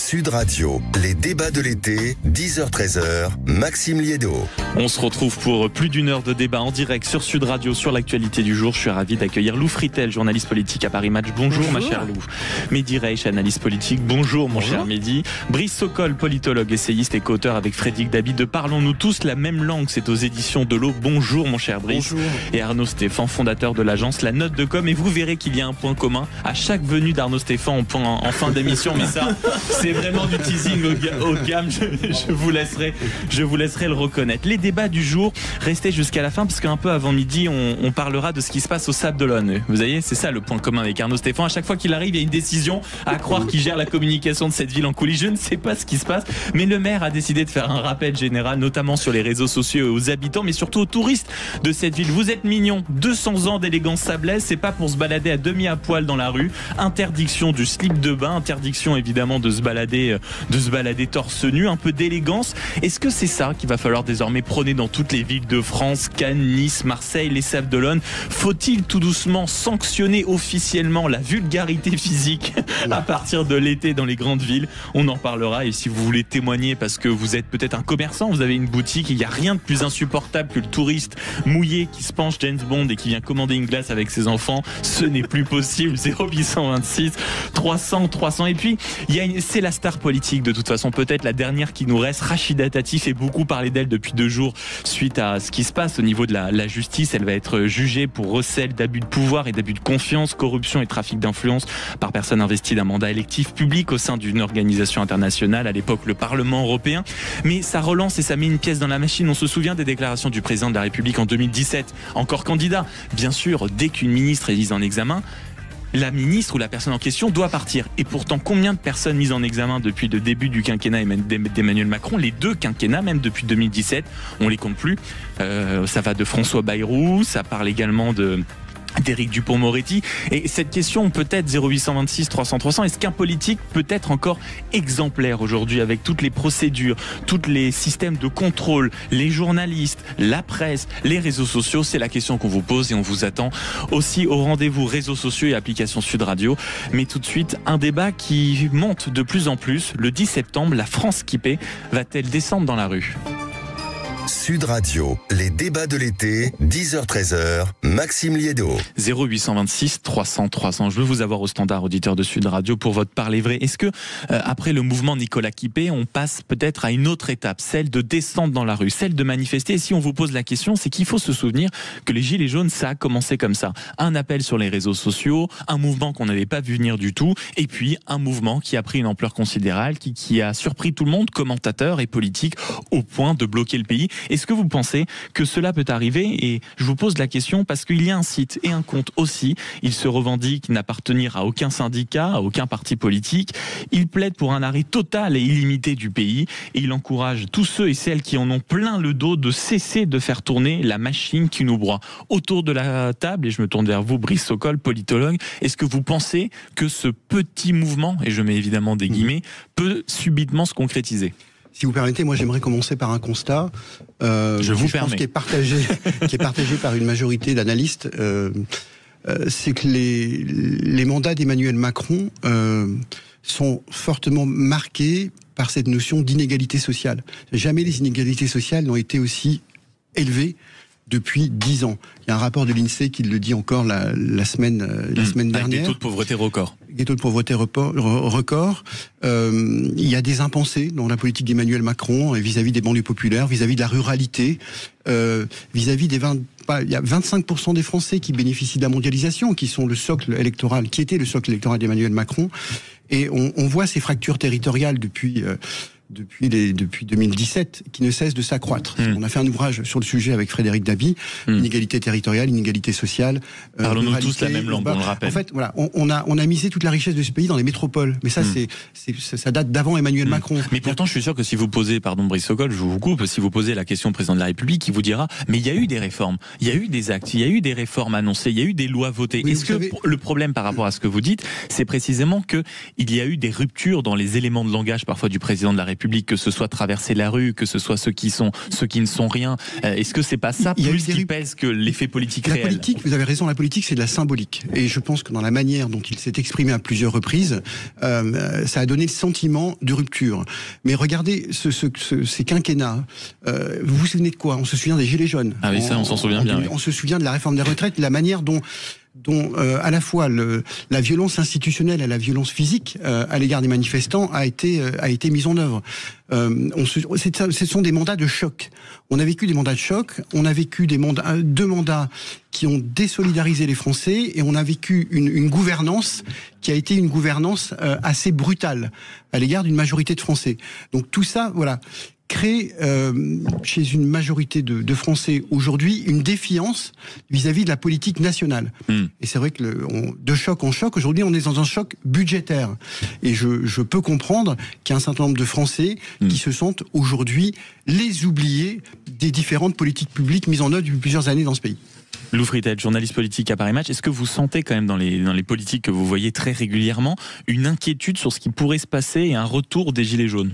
Sud Radio, les débats de l'été, 10h-13h, Maxime Liédot. On se retrouve pour plus d'une heure de débat en direct sur Sud Radio sur l'actualité du jour. Je suis ravi d'accueillir Lou Fritel, journaliste politique à Paris Match. Bonjour ma chère Lou. Mehdi Reich, analyste politique. Bonjour mon cher Mehdi. Brice Sokol, politologue, essayiste et co-auteur avec Frédéric Dabi de Parlons-nous tous la même langue. C'est aux éditions de l'Eau. Bonjour mon cher Brice. Bonjour. Et Arnaud Stéphane, fondateur de l'agence La Note de Com. Et vous verrez qu'il y a un point commun à chaque venue d'Arnaud Stéphane en fin d'émission. Mais ça, c'est vraiment du teasing au gamme. Je vous laisserai le reconnaître. Les débats du jour, restez jusqu'à la fin parce qu'un peu avant midi, on parlera de ce qui se passe au Sable d'Olonne. Vous voyez, c'est ça le point commun avec Arnaud Stéphane. À chaque fois qu'il arrive, il y a une décision, à croire qu'il gère la communication de cette ville en coulisses. Je ne sais pas ce qui se passe, mais le maire a décidé de faire un rappel général, notamment sur les réseaux sociaux et aux habitants, mais surtout aux touristes de cette ville. Vous êtes mignons, 200 ans d'élégance sablaise, c'est pas pour se balader à demi à poil dans la rue. Interdiction du slip de bain, interdiction évidemment de se balader torse nu, un peu d'élégance. Est-ce que c'est ça qu'il va falloir désormais prôner dans toutes les villes de France, Cannes, Nice, Marseille, les Sables d'Olonne? Faut-il tout doucement sanctionner officiellement la vulgarité physique à partir de l'été dans les grandes villes? On en parlera, et si vous voulez témoigner parce que vous êtes peut-être un commerçant, vous avez une boutique, il n'y a rien de plus insupportable que le touriste mouillé qui se penche James Bond et qui vient commander une glace avec ses enfants. Ce n'est plus possible. 0826 300. Et puis, c'est la star politique de toute façon, peut-être la dernière qui nous reste. Rachida Dati fait beaucoup parler d'elle depuis 2 jours suite à ce qui se passe au niveau de la justice. Elle va être jugée pour recel d'abus de pouvoir et d'abus de confiance, corruption et trafic d'influence par personne investie d'un mandat électif public au sein d'une organisation internationale, à l'époque le Parlement européen. Mais ça relance et ça met une pièce dans la machine. On se souvient des déclarations du président de la République en 2017, encore candidat. Bien sûr, dès qu'une ministre est mise en examen, la ministre ou la personne en question doit partir. Et pourtant, combien de personnes mises en examen depuis le début du quinquennat d'Emmanuel Macron? Les 2 quinquennats, même depuis 2017, on les compte plus. Ça va de François Bayrou, ça parle également d'Éric Dupond-Moretti. Et cette question peut-être 0826 300, est-ce qu'un politique peut être encore exemplaire aujourd'hui avec toutes les procédures, tous les systèmes de contrôle, les journalistes, la presse, les réseaux sociaux? C'est la question qu'on vous pose et on vous attend aussi au rendez-vous réseaux sociaux et applications Sud Radio. Mais tout de suite, un débat qui monte de plus en plus. Le 10 septembre, la France qui paie va-t-elle descendre dans la rue? Sud Radio, les débats de l'été, 10h-13h, Maxime Liédot. 0826 300. Je veux vous avoir au standard, auditeur de Sud Radio, pour votre parler vrai. Est-ce que, après le mouvement Nicolas Quipé, on passe peut-être à une autre étape, celle de descendre dans la rue, celle de manifester? Et si on vous pose la question, c'est qu'il faut se souvenir que les Gilets jaunes, ça a commencé comme ça. Un appel sur les réseaux sociaux, un mouvement qu'on n'avait pas vu venir du tout, et puis un mouvement qui a pris une ampleur considérable, qui a surpris tout le monde, commentateurs et politiques, au point de bloquer le pays. Est-ce que vous pensez que cela peut arriver? Et je vous pose la question parce qu'il y a un site et un compte aussi. Il se revendique n'appartenir à aucun syndicat, à aucun parti politique. Il plaide pour un arrêt total et illimité du pays. Et il encourage tous ceux et celles qui en ont plein le dos de cesser de faire tourner la machine qui nous broie. Autour de la table, et je me tourne vers vous, Brice Sokol, politologue, est-ce que vous pensez que ce petit mouvement, et je mets évidemment des guillemets, peut subitement se concrétiser? Si vous permettez, moi j'aimerais commencer par un constat. Je pense qui est partagé par une majorité d'analystes. C'est que les mandats d'Emmanuel Macron sont fortement marqués par cette notion d'inégalité sociale. Jamais les inégalités sociales n'ont été aussi élevées depuis 10 ans. Il y a un rapport de l'INSEE qui le dit encore la semaine dernière. Avec des taux de pauvreté records. Des taux de pauvreté records. Il y a des impensés dans la politique d'Emmanuel Macron vis-à-vis des banlieues populaires, vis-à-vis de la ruralité, vis-à-vis des il y a 25% des Français qui bénéficient de la mondialisation, qui sont le socle électoral, qui était le socle électoral d'Emmanuel Macron. Et on voit ces fractures territoriales depuis 2017, qui ne cesse de s'accroître. On a fait un ouvrage sur le sujet avec Frédéric Dabi, inégalité territoriale, inégalité sociale. Parlons-nous tous la même langue, on le rappelle. En fait, voilà, on a misé toute la richesse de ce pays dans les métropoles. Mais ça, ça date d'avant Emmanuel Macron. Mais pourtant, je suis sûr que si vous posez, Brice Sokol, je vous coupe, si vous posez la question au président de la République, il vous dira, mais il y a eu des réformes, il y a eu des actes, il y a eu des réformes annoncées, il y a eu des lois votées. Oui, est-ce que le problème par rapport à ce que vous dites, c'est précisément que il y a eu des ruptures dans les éléments de langage parfois du président de la République République, que ce soit traverser la rue, que ce soit ceux qui ne sont rien. Est-ce que c'est pas ça plus qui pèse que l'effet politique réel? La politique, vous avez raison, la politique c'est de la symbolique. Et je pense que dans la manière dont il s'est exprimé à plusieurs reprises, ça a donné le sentiment de rupture. Mais regardez ces quinquennats. Vous vous souvenez de quoi? On se souvient des Gilets jaunes. Ah oui, ça on s'en souvient bien. On se souvient de la réforme des retraites, la manière dont à la fois la violence institutionnelle et la violence physique à l'égard des manifestants a été mise en œuvre. Ce sont des mandats de choc. On a vécu des mandats de choc, on a vécu deux mandats qui ont désolidarisé les Français, et on a vécu une gouvernance qui a été une gouvernance assez brutale à l'égard d'une majorité de Français. Donc tout ça, voilà, crée chez une majorité de Français aujourd'hui une défiance vis-à-vis de la politique nationale. Et c'est vrai que de choc en choc, aujourd'hui on est dans un choc budgétaire. Et je peux comprendre qu'il y a un certain nombre de Français qui se sentent aujourd'hui les oubliés des différentes politiques publiques mises en œuvre depuis plusieurs années dans ce pays. Lou Fritel, journaliste politique à Paris Match, est-ce que vous sentez quand même dans les politiques que vous voyez très régulièrement une inquiétude sur ce qui pourrait se passer et un retour des Gilets jaunes ?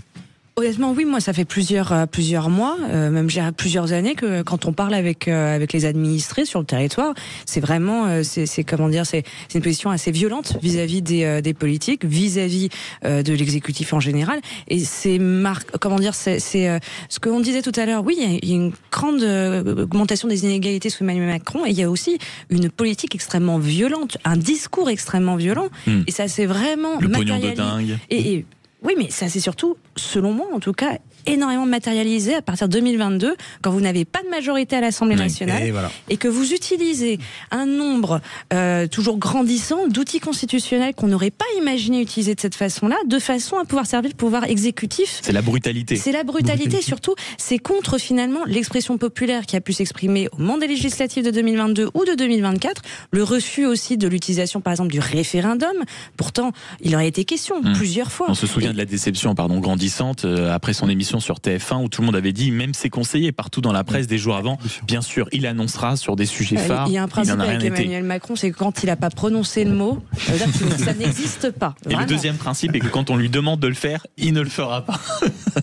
Honnêtement, oui, moi, ça fait plusieurs mois, même plusieurs années que quand on parle avec les administrés sur le territoire, c'est vraiment, c'est une position assez violente vis-à-vis des politiques, vis-à-vis de l'exécutif en général. Et c'est ce qu'on disait tout à l'heure. Oui, il y a une grande augmentation des inégalités sous Emmanuel Macron, et il y a aussi une politique extrêmement violente, un discours extrêmement violent. Et ça, c'est vraiment le pognon de dingue. Oui, mais ça, c'est surtout, selon moi, en tout cas, énormément matérialisé à partir de 2022, quand vous n'avez pas de majorité à l'Assemblée nationale, et que vous utilisez un nombre toujours grandissant d'outils constitutionnels qu'on n'aurait pas imaginé utiliser de cette façon-là, de façon à pouvoir servir le pouvoir exécutif. C'est la brutalité. C'est la brutalité, surtout, c'est contre finalement l'expression populaire qui a pu s'exprimer au moment des législatives de 2022 ou de 2024, le refus aussi de l'utilisation, par exemple, du référendum. Pourtant, il aurait été question plusieurs fois. On se souvient de la déception grandissante après son émission sur TF1 où tout le monde avait dit, même ses conseillers partout dans la presse des jours avant, bien sûr, il annoncera sur des sujets phares. Il y a un principe avec Emmanuel Macron, c'est que quand il n'a pas prononcé le mot, ça n'existe pas. Vraiment. Et le deuxième principe est que quand on lui demande de le faire, il ne le fera pas.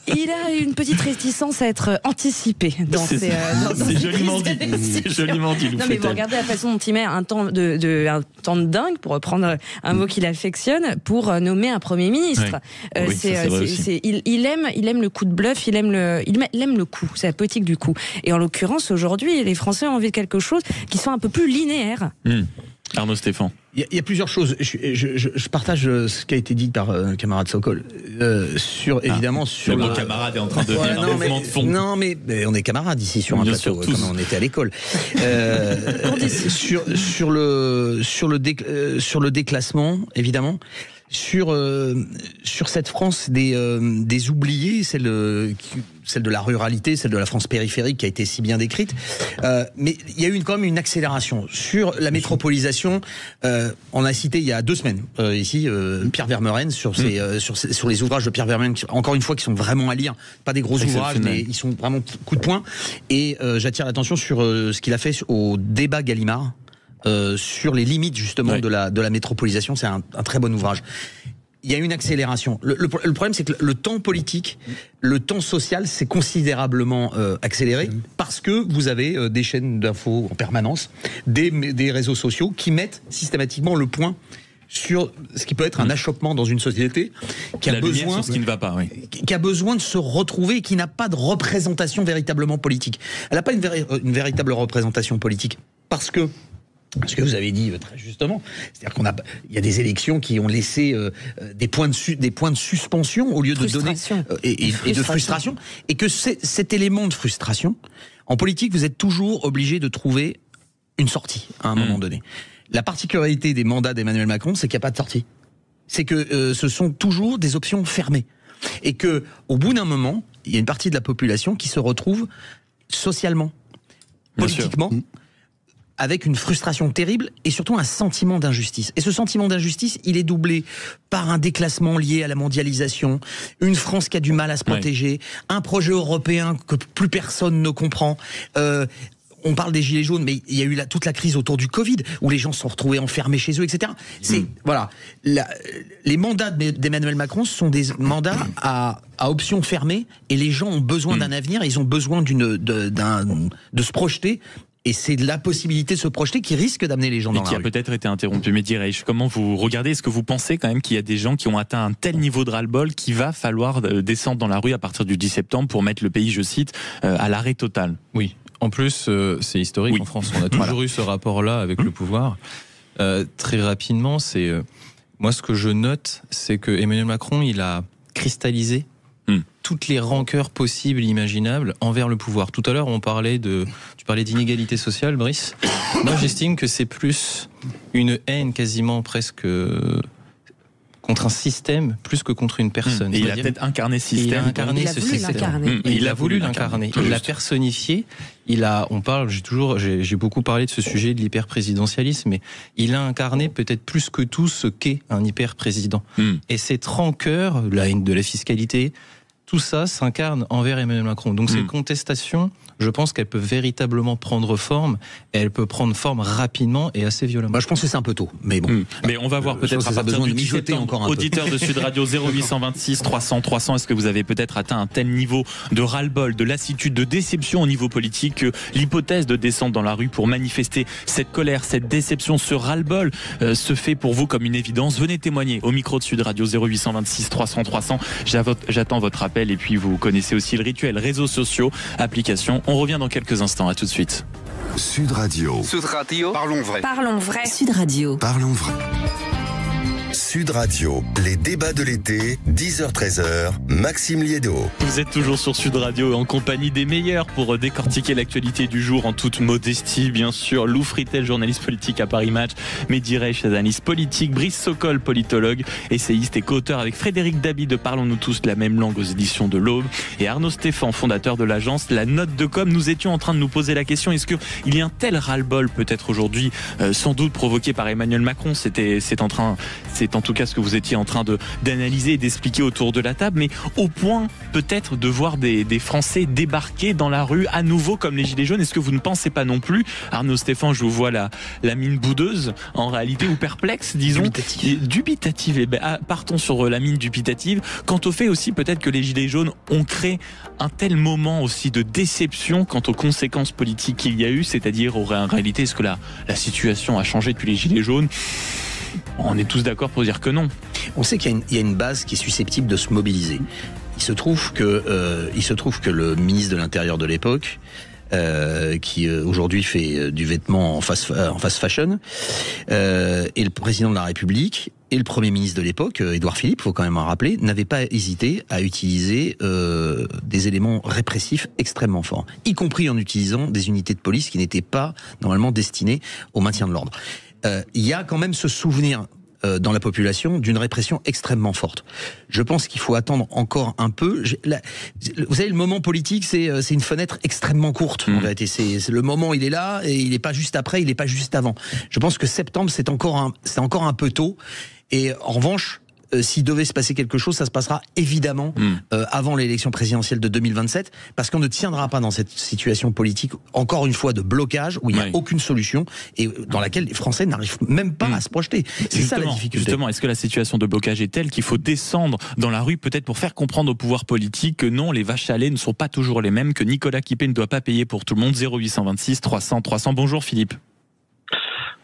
Il a une petite réticence à être anticipé dans ses c'est joliment dit. C'est joliment dit. Non mais vous regardez la façon dont il met un temps de dingue, pour reprendre un mot qu'il affectionne, pour nommer un Premier ministre. Il aime le coup de bluff, il aime le coup, c'est la politique du coup. Et en l'occurrence, aujourd'hui, les Français ont envie de quelque chose qui soit un peu plus linéaire. Arnaud Stéphan. Il y a plusieurs choses. Je partage ce qui a été dit par le camarade Sokol. Sur le camarade est en train de faire un mouvement de fond. Non, mais on est camarades ici sur un plateau, comme on était à l'école. Sur le déclassement, évidemment. Sur cette France des oubliés, celle de la ruralité, celle de la France périphérique qui a été si bien décrite, mais il y a eu quand même une accélération sur la métropolisation. On a cité il y a 2 semaines ici Pierre Vermeuren sur les ouvrages de Pierre Vermeuren, encore une fois, qui sont vraiment à lire, pas des gros ouvrages, mais ils sont vraiment coup de poing. Et j'attire l'attention sur ce qu'il a fait au débat Gallimard. Sur les limites justement de la métropolisation, c'est un très bon ouvrage. Il y a une accélération. Le problème, c'est que le temps politique, le temps social, s'est considérablement accéléré parce que vous avez des chaînes d'infos en permanence, des réseaux sociaux qui mettent systématiquement le point sur ce qui peut être un achoppement dans une société qui a besoin sur ce qui ne va pas, qui a besoin de se retrouver et qui n'a pas de représentation véritablement politique. Elle n'a pas une véritable représentation politique parce que ce que vous avez dit très justement, c'est-à-dire il y a des élections qui ont laissé des points de suspension au lieu de donner et de frustration, et que cet élément de frustration en politique, vous êtes toujours obligé de trouver une sortie à un moment donné. La particularité des mandats d'Emmanuel Macron, c'est qu'il n'y a pas de sortie. C'est que ce sont toujours des options fermées, et que au bout d'un moment, il y a une partie de la population qui se retrouve socialement, politiquement, avec une frustration terrible et surtout un sentiment d'injustice. Et ce sentiment d'injustice, il est doublé par un déclassement lié à la mondialisation, une France qui a du mal à se protéger, un projet européen que plus personne ne comprend. on parle des gilets jaunes, mais il y a eu toute la crise autour du Covid, où les gens se sont retrouvés enfermés chez eux, etc. Voilà, les mandats d'Emmanuel Macron sont des mandats à option fermée, et les gens ont besoin d'un avenir, ils ont besoin de se projeter. Et c'est la possibilité de se projeter qui risque d'amener les gens dans la rue. Et qui a peut-être été interrompu. Mais Direich, comment vous regardez? Est-ce que vous pensez quand même qu'il y a des gens qui ont atteint un tel niveau de ras-le-bol qu'il va falloir descendre dans la rue à partir du 10 septembre pour mettre le pays, je cite, à l'arrêt total? Oui. En plus, c'est historique en France. On a toujours eu ce rapport-là avec le pouvoir. Très rapidement, moi ce que je note, c'est que Emmanuel Macron, il a cristallisé toutes les rancœurs possibles et imaginables envers le pouvoir. Tout à l'heure, tu parlais d'inégalité sociale, Brice. Moi, j'estime que c'est plus une haine quasiment presque contre un système plus que contre une personne. Et il a peut-être incarné ce système. Il a incarné ce système. Il a voulu l'incarner. Il l'a personnifié. J'ai beaucoup parlé de ce sujet de l'hyper-présidentialisme, mais il a incarné peut-être plus que tout ce qu'est un hyper-président. Et cette rancœur, la haine de la fiscalité, tout ça s'incarne envers Emmanuel Macron. Donc cette contestation, je pense qu'elle peut véritablement prendre forme, et elle peut prendre forme rapidement et assez violemment. Moi, je pense que c'est un peu tôt, mais bon. Mais on va voir peut-être à partir du 17 septembre. Auditeur de Sud Radio 0826 300 300, est-ce que vous avez peut-être atteint un tel niveau de ras-le-bol, de lassitude, de déception au niveau politique que l'hypothèse de descendre dans la rue pour manifester cette colère, cette déception, ce ras-le-bol se fait pour vous comme une évidence? Venez témoigner au micro de Sud Radio 0826 300 300. J'attends votre appel, et puis vous connaissez aussi le rituel, réseaux sociaux, applications. On revient dans quelques instants, à tout de suite. Sud Radio. Sud Radio. Parlons vrai. Parlons vrai. Sud Radio. Parlons vrai. Sud Radio, les débats de l'été, 10h-13h, Maxime Liédo. Vous êtes toujours sur Sud Radio en compagnie des meilleurs pour décortiquer l'actualité du jour en toute modestie, bien sûr. Lou Fritel, journaliste politique à Paris Match, Mehdi Reich, analyste politique, Brice Sokol, politologue, essayiste et co-auteur avec Frédéric Dabi de Parlons-nous tous de la même langue aux éditions de l'Aube, et Arnaud Stéphan, fondateur de l'agence La Note de Com. Nous étions en train de nous poser la question, est-ce qu'il y a un tel ras-le-bol peut-être aujourd'hui, sans doute provoqué par Emmanuel Macron? C'est en tout cas ce que vous étiez en train d'analyser et d'expliquer autour de la table, mais au point peut-être de voir des Français débarquer dans la rue à nouveau comme les Gilets jaunes. Est-ce que vous ne pensez pas non plus, Arnaud Stéphan, je vous vois la mine boudeuse en réalité, ou perplexe, disons, dubitative. Et partons sur la mine dubitative. Quant au fait aussi peut-être que les Gilets jaunes ont créé un tel moment aussi de déception quant aux conséquences politiques qu'il y a eu, c'est-à-dire en réalité est-ce que la situation a changé depuis les Gilets jaunes? On est tous d'accord pour dire que non. On sait qu'il y a une base qui est susceptible de se mobiliser. Il se trouve que le ministre de l'Intérieur de l'époque, qui aujourd'hui fait du vêtement en fast fashion, et le président de la République et le Premier ministre de l'époque, Édouard Philippe, il faut quand même en rappeler, n'avaient pas hésité à utiliser des éléments répressifs extrêmement forts, y compris en utilisant des unités de police qui n'étaient pas normalement destinées au maintien de l'ordre. Il y a quand même ce souvenir dans la population d'une répression extrêmement forte. Je pense qu'il faut attendre encore un peu. Vous savez, le moment politique, c'est une fenêtre extrêmement courte. En vérité, c'est le moment, il est là, et il n'est pas juste après, il n'est pas juste avant. Je pense que septembre, c'est encore un peu tôt. Et en revanche, s'il devait se passer quelque chose, ça se passera évidemment avant l'élection présidentielle de 2027, parce qu'on ne tiendra pas dans cette situation politique, encore une fois, de blocage, où il n'y a aucune solution, et dans laquelle les Français n'arrivent même pas à se projeter. C'est ça la difficulté. Justement, est-ce que la situation de blocage est telle qu'il faut descendre dans la rue, peut-être pour faire comprendre au pouvoir politique que non, les vaches à lait ne sont pas toujours les mêmes, que Nicolas Quipé ne doit pas payer pour tout le monde? 0826 300 300. Bonjour Philippe.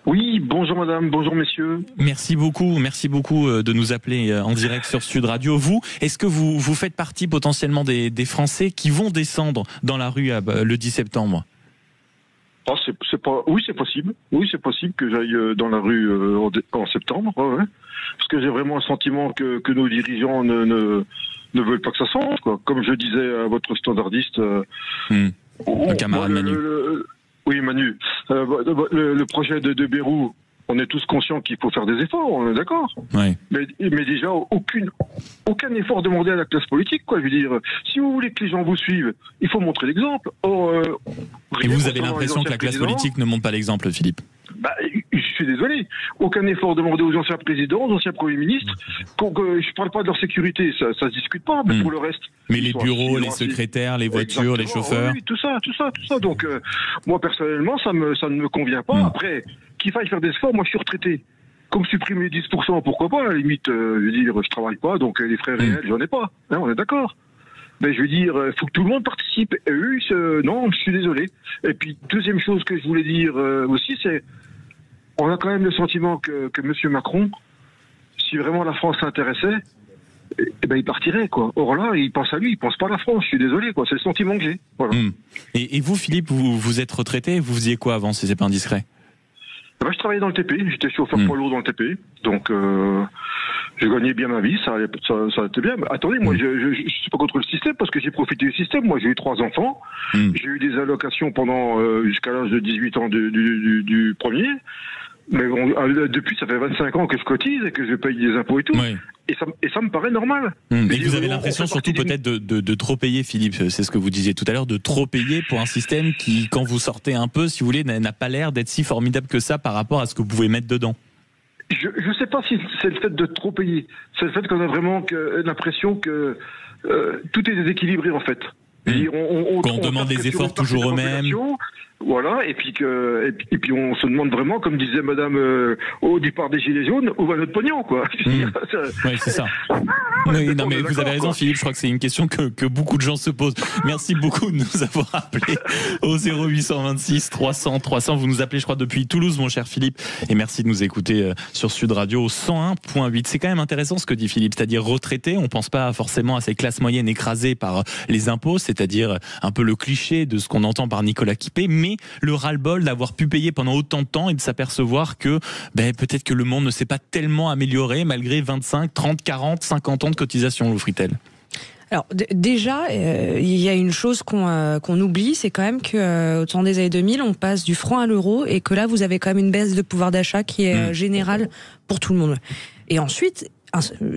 Oui, bonjour madame, bonjour messieurs. Merci beaucoup de nous appeler en direct sur Sud Radio. Vous, est-ce que vous faites partie potentiellement des Français qui vont descendre dans la rue le 10 septembre? Oui, c'est possible. Oui, c'est possible que j'aille dans la rue en septembre. Ouais. Parce que j'ai vraiment le sentiment que nos dirigeants ne veulent pas que ça change, quoi. Comme je disais à votre standardiste. Le camarade Manu. Oui, Manu. Le projet de Bérou, on est tous conscients qu'il faut faire des efforts, on est d'accord. Ouais. Mais déjà, aucun effort demandé à la classe politique, quoi. Je veux dire, si vous voulez que les gens vous suivent, il faut montrer l'exemple. Et vous avez l'impression que la classe politique ne montre pas l'exemple, Philippe? suis désolé. Aucun effort demandé aux anciens présidents, aux anciens premiers ministres. Je parle pas de leur sécurité, ça se discute pas, mais pour le reste. Mais les bureaux, les secrétaires, les voitures, les chauffeurs. Oui, tout ça. Donc, moi, personnellement, ça ne me convient pas. Après, qu'il faille faire des efforts, moi, je suis retraité. Comme supprimer 10%, pourquoi pas, à la limite, je veux dire, je travaille pas, donc les frais réels, j'en ai pas. Hein, on est d'accord. Mais je veux dire, il faut que tout le monde participe. Et eux, non, je suis désolé. Et puis, deuxième chose que je voulais dire aussi, c'est, on a quand même le sentiment que M. Macron, si vraiment la France s'intéressait, eh ben, il partirait, quoi. Or là, il pense à lui, il pense pas à la France. Je suis désolé, quoi. C'est le sentiment que j'ai. Voilà. Et vous, Philippe, vous êtes retraité, vous faisiez quoi avant, si c'est pas indiscret? Je travaillais dans le TP, j'étais chauffeur poids lourd dans le TP, donc je gagnais bien ma vie, ça était bien. Mais attendez, moi je suis pas contre le système parce que j'ai profité du système. Moi j'ai eu 3 enfants, j'ai eu des allocations pendant jusqu'à l'âge de 18 ans du premier. Mais bon, depuis, ça fait 25 ans que je cotise et que je paye des impôts et tout. Oui. Et ça me paraît normal. Et vous avez l'impression surtout peut-être de trop payer, Philippe, c'est ce que vous disiez tout à l'heure, de trop payer pour un système qui, quand vous sortez un peu, si vous voulez, n'a pas l'air d'être si formidable que ça par rapport à ce que vous pouvez mettre dedans. Je sais pas si c'est le fait de trop payer. C'est le fait qu'on a vraiment l'impression que tout est déséquilibré en fait. Qu'on demande des efforts toujours aux mêmes. Voilà, et puis on se demande vraiment, comme disait Madame au départ des Gilets jaunes, où va notre pognon, quoi. Oui, c'est ça. Oui, non, mais vous avez raison, Philippe. Je crois que c'est une question que beaucoup de gens se posent. Merci beaucoup de nous avoir appelés au 0826 300 300. Vous nous appelez, je crois, depuis Toulouse, mon cher Philippe. Et merci de nous écouter sur Sud Radio au 101.8. C'est quand même intéressant ce que dit Philippe, c'est-à-dire retraité. On pense pas forcément à ces classes moyennes écrasées par les impôts, c'est-à-dire un peu le cliché de ce qu'on entend par Nicolas Quipé, mais le ras-le-bol d'avoir pu payer pendant autant de temps et de s'apercevoir que peut-être que le monde ne s'est pas tellement amélioré malgré 25, 30, 40, 50 ans de cotisation, Lou Fritel. Alors déjà, il y a une chose qu'on oublie, c'est quand même que au temps des années 2000, on passe du franc à l'euro et que là, vous avez quand même une baisse de pouvoir d'achat qui est générale pour tout le monde. Et ensuite,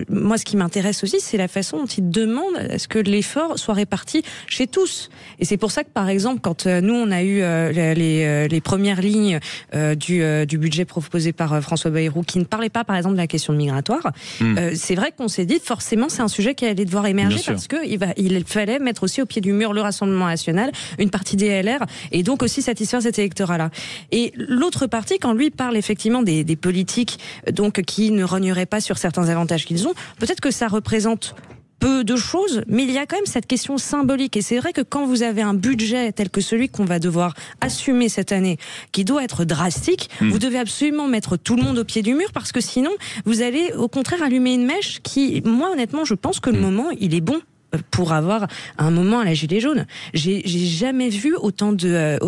moi, ce qui m'intéresse aussi, c'est la façon dont ils demandent à ce que l'effort soit réparti chez tous. Et c'est pour ça que, par exemple, quand nous, on a eu les premières lignes du budget proposé par François Bayrou, qui ne parlait pas, par exemple, de la question migratoire, c'est vrai qu'on s'est dit, forcément, c'est un sujet qui allait devoir émerger parce qu'il fallait mettre aussi au pied du mur le Rassemblement national, une partie des LR, et donc aussi satisfaire cet électorat-là. Et l'autre partie, quand lui parle effectivement des politiques donc qui ne rogneraient pas sur certains avantages qu'ils ont, peut-être que ça représente peu de choses, mais il y a quand même cette question symbolique. Et c'est vrai que quand vous avez un budget tel que celui qu'on va devoir assumer cette année, qui doit être drastique, vous devez absolument mettre tout le monde au pied du mur, parce que sinon, vous allez au contraire allumer une mèche qui, moi honnêtement, je pense que le moment, il est bon pour avoir un moment à la gilet jaune. J'ai jamais vu autant de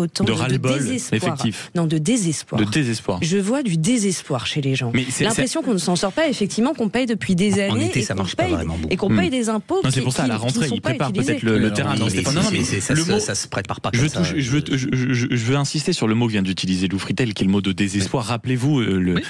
désespoir. Effectif. Non, de désespoir. De désespoir. Je vois du désespoir chez les gens. L'impression qu'on ne s'en sort pas, effectivement, qu'on paye depuis des années. En été, ça marche pas vraiment beaucoup. Et qu'on paye des impôts. C'est pour ça, à la rentrée, ils préparent peut-être le terrain. Ça se prépare pas comme ça. Je veux insister sur le mot que vient d'utiliser Lou Fritel, qui est le mot de désespoir. Rappelez-vous,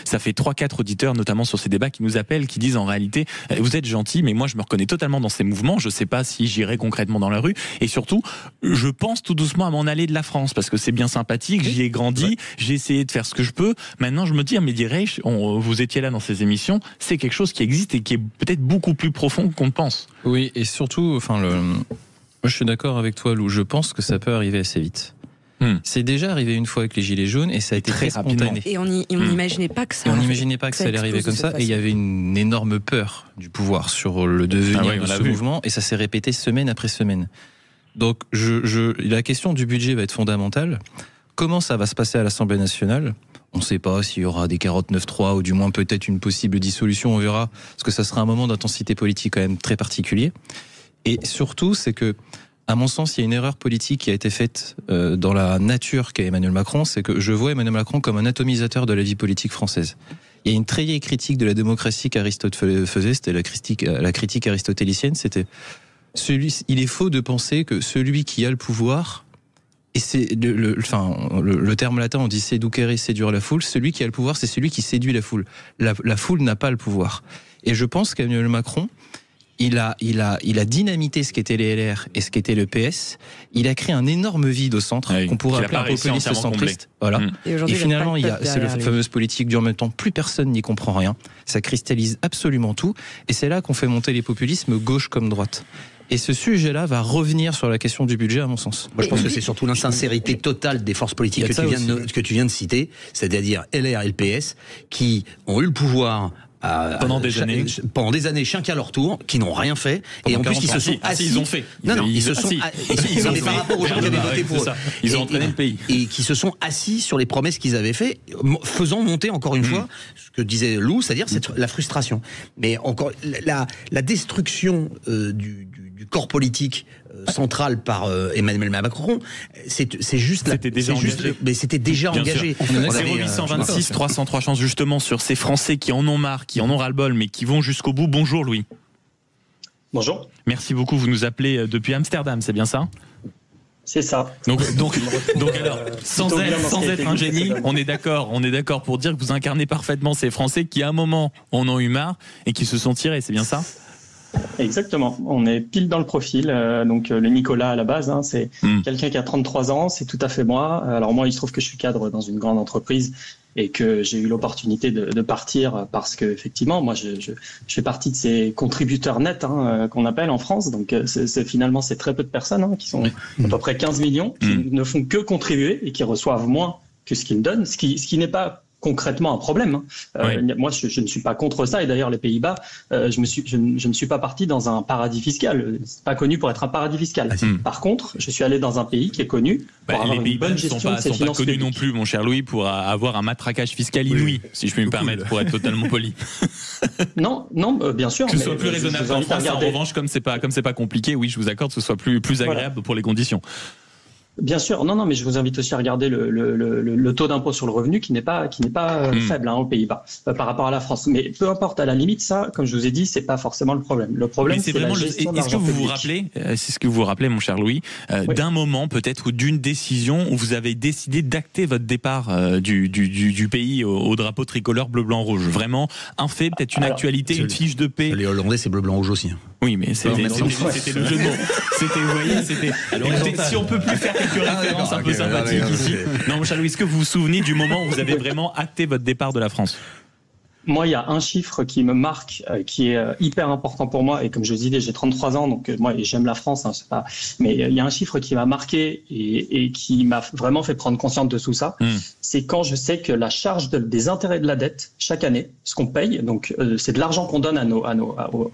ça fait 3-4 auditeurs, notamment sur ces débats, qui nous appellent, qui disent en réalité, vous êtes gentils, mais moi je me reconnais totalement dans ces mouvements. Je sais pas si j'irai concrètement dans la rue, et surtout je pense tout doucement à m'en aller de la France parce que c'est bien sympathique, j'y ai grandi, j'ai essayé de faire ce que je peux. Maintenant je me dis, mais dirais-je, vous étiez là dans ces émissions, c'est quelque chose qui existe et qui est peut-être beaucoup plus profond qu'on ne pense. Oui, et surtout, moi je suis d'accord avec toi, Lou, je pense que ça peut arriver assez vite. C'est déjà arrivé une fois avec les Gilets jaunes et ça a été très spontané. Et on n'imaginait pas que ça. On n'imaginait pas que ça allait arriver comme ça. Et il y avait une énorme peur du pouvoir sur le devenir de ce mouvement et ça s'est répété semaine après semaine. Donc la question du budget va être fondamentale. Comment ça va se passer à l'Assemblée nationale ? On ne sait pas s'il y aura des 49-3 ou du moins peut-être une possible dissolution, on verra. Parce que ça sera un moment d'intensité politique quand même très particulier. Et surtout, c'est que à mon sens, il y a une erreur politique qui a été faite dans la nature qu'est Emmanuel Macron, c'est que je vois Emmanuel Macron comme un atomisateur de la vie politique française. Il y a une très vieille critique de la démocratie qu'Aristote faisait, c'était la critique aristotélicienne, c'était il est faux de penser que celui qui a le pouvoir, et c'est le terme latin, on dit seducere, séduire la foule, celui qui a le pouvoir, c'est celui qui séduit la foule. La foule n'a pas le pouvoir. Et je pense qu'Emmanuel Macron, il a dynamité ce qu'étaient les LR et ce qu'était le PS. Il a créé un énorme vide au centre qu'on pourrait appeler un populiste centriste. Voilà. Et finalement, c'est la fameuse politique du en même temps. Plus personne n'y comprend rien. Ça cristallise absolument tout. Et c'est là qu'on fait monter les populismes gauche comme droite. Et ce sujet-là va revenir sur la question du budget, à mon sens. Moi, je pense que c'est surtout l'insincérité totale des forces politiques que tu viens de citer, c'est-à-dire LR et le PS, qui ont eu le pouvoir pendant des années, chacun à leur tour, qui n'ont rien fait, et en plus ils se sont assis. Ils ont fait. Ils se sont assis par rapport aux gens qui avaient voté pour eux. Ils ont entraîné le pays. Et qui se sont assis sur les promesses qu'ils avaient fait, faisant monter encore une fois ce que disait Lou, c'est-à-dire la frustration. Mais encore la destruction du corps politique central par Emmanuel Macron, c'est juste. Mais c'était déjà engagé. 0826 303 chances justement sur ces Français qui en ont marre, qui en ont ras-le-bol, mais qui vont jusqu'au bout. Bonjour Louis. Bonjour. Merci beaucoup. Vous nous appelez depuis Amsterdam, c'est bien ça ? C'est ça. Donc alors, sans être un génie, on est d'accord pour dire que vous incarnez parfaitement ces Français qui à un moment en ont eu marre et qui se sont tirés, c'est bien ça ? Exactement, on est pile dans le profil. Donc le Nicolas à la base, c'est quelqu'un qui a 33 ans, c'est tout à fait moi. Alors moi, il se trouve que je suis cadre dans une grande entreprise et que j'ai eu l'opportunité de partir parce que effectivement, moi, je fais partie de ces contributeurs nets qu'on appelle en France. Donc finalement, c'est très peu de personnes qui sont à peu près 15 millions qui ne font que contribuer et qui reçoivent moins que ce qu'ils donnent, ce qui n'est pas concrètement un problème. Moi, je ne suis pas contre ça. Et d'ailleurs, les Pays-Bas, je ne suis pas parti dans un paradis fiscal. C'est pas connu pour être un paradis fiscal. Par contre, je suis allé dans un pays qui est connu pour avoir une bonne gestion de ses finances publiques. Les Pays-Bas ne sont pas connus non plus, mon cher Louis, pour avoir un matraquage fiscal inouï, si je puis me permettre, pour être totalement poli. Non, bien sûr. Que ce soit plus raisonnable en France. En revanche, comme c'est pas compliqué, oui, je vous accorde, que ce soit plus agréable pour les conditions. Bien sûr, non, mais je vous invite aussi à regarder le taux d'impôt sur le revenu qui n'est pas faible aux Pays-Bas par rapport à la France. Mais peu importe, à la limite, ça, comme je vous ai dit, c'est pas forcément le problème. Le problème, c'est la gestion de l'argent public. C'est ce que vous vous rappelez, mon cher Louis, d'un moment peut-être ou d'une décision où vous avez décidé d'acter votre départ du pays au drapeau tricolore bleu, blanc, rouge. Vraiment un fait, peut-être une actualité, une fiche de paix. Les Hollandais, c'est bleu, blanc, rouge aussi. Oui, mais c'était le jeu de mots. Vous voyez, si on peut plus faire quelques références un peu sympathiques ici. Non, mon cher Louis, est-ce que vous vous souvenez du moment où vous avez vraiment acté votre départ de la France ? Moi, il y a un chiffre qui me marque, qui est hyper important pour moi. Et comme je disais, j'ai 33 ans, donc moi, j'aime la France. C'est pas. Mais il y a un chiffre qui m'a marqué et qui m'a vraiment fait prendre conscience de tout ça. C'est quand je sais que la charge des intérêts de la dette chaque année, ce qu'on paye, donc c'est de l'argent qu'on donne à nos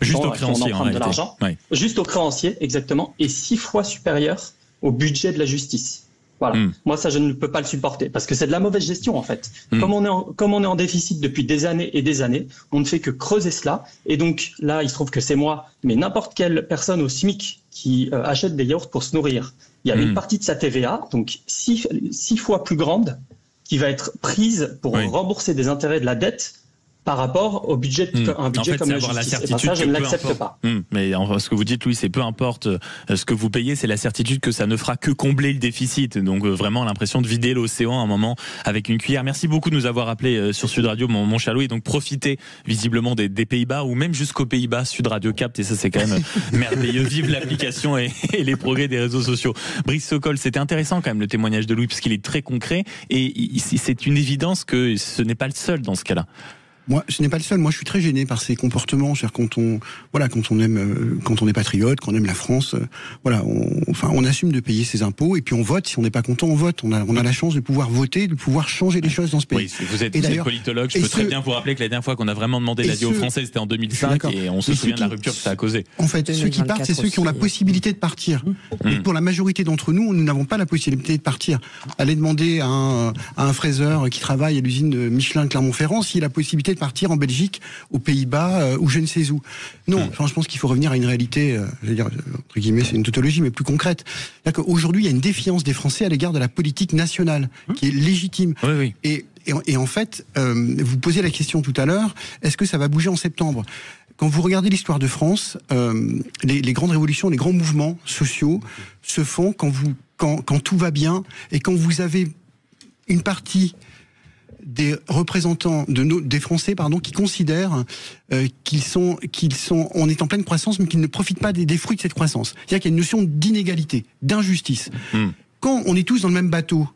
juste gens aux créanciers, qui empruntent de l'argent, juste aux créanciers, exactement, est 6 fois supérieur au budget de la justice. Voilà. Moi, ça, je ne peux pas le supporter parce que c'est de la mauvaise gestion, en fait. Comme on est en déficit depuis des années et des années, on ne fait que creuser cela. Et donc, là, il se trouve que c'est moi, mais n'importe quelle personne au SMIC qui achète des yaourts pour se nourrir. Il y a une partie de sa TVA, donc 6 fois plus grande, qui va être prise pour rembourser des intérêts de la dette par rapport au budget, un budget comme la justice. Et ça, je ne l'accepte pas. Mais ce que vous dites, Louis, c'est peu importe ce que vous payez, c'est la certitude que ça ne fera que combler le déficit. Donc vraiment l'impression de vider l'océan à un moment avec une cuillère. Merci beaucoup de nous avoir appelé sur Sud Radio, mon cher Louis. Donc profitez visiblement des Pays-Bas ou même jusqu'aux Pays-Bas, Sud Radio capte et ça c'est quand même merveilleux. Vive l'application et les progrès des réseaux sociaux. Brice Sokol, c'était intéressant quand même le témoignage de Louis parce qu'il est très concret et c'est une évidence que ce n'est pas le seul dans ce cas-là. Moi, ce n'est pas le seul. Moi, je suis très gêné par ces comportements. C'est-à-dire quand on est patriote, quand on aime la France, on assume de payer ses impôts et puis on vote. Si on n'est pas content, on vote. On a la chance de pouvoir voter, de pouvoir changer les choses dans ce pays. Oui, vous êtes politologue. Je peux très bien vous rappeler que la dernière fois qu'on a vraiment demandé l'avis aux Français, c'était en 2005 et on se souvient de la rupture que ça a causé. En fait, ceux qui partent, c'est ceux qui ont la possibilité de partir. Et pour la majorité d'entre nous, nous n'avons pas la possibilité de partir. Aller demander à un fraiseur qui travaille à l'usine de Michelin Clermont-Ferrand s'il a la possibilité de partir en Belgique, aux Pays-Bas ou je ne sais où. Non, je pense qu'il faut revenir à une réalité, je veux dire, entre guillemets, c'est une tautologie, mais plus concrète. C'est-à-dire qu'aujourd'hui, il y a une défiance des Français à l'égard de la politique nationale, qui est légitime. Oui. Et en fait, vous posez la question tout à l'heure, est-ce que ça va bouger en septembre ? Quand vous regardez l'histoire de France, les grandes révolutions, les grands mouvements sociaux se font quand tout va bien et quand vous avez une partie des représentants des Français, qui considèrent on est en pleine croissance, mais qu'ils ne profitent pas des fruits de cette croissance. C'est-à-dire qu'il y a une notion d'inégalité, d'injustice. Quand on est tous dans le même bateau,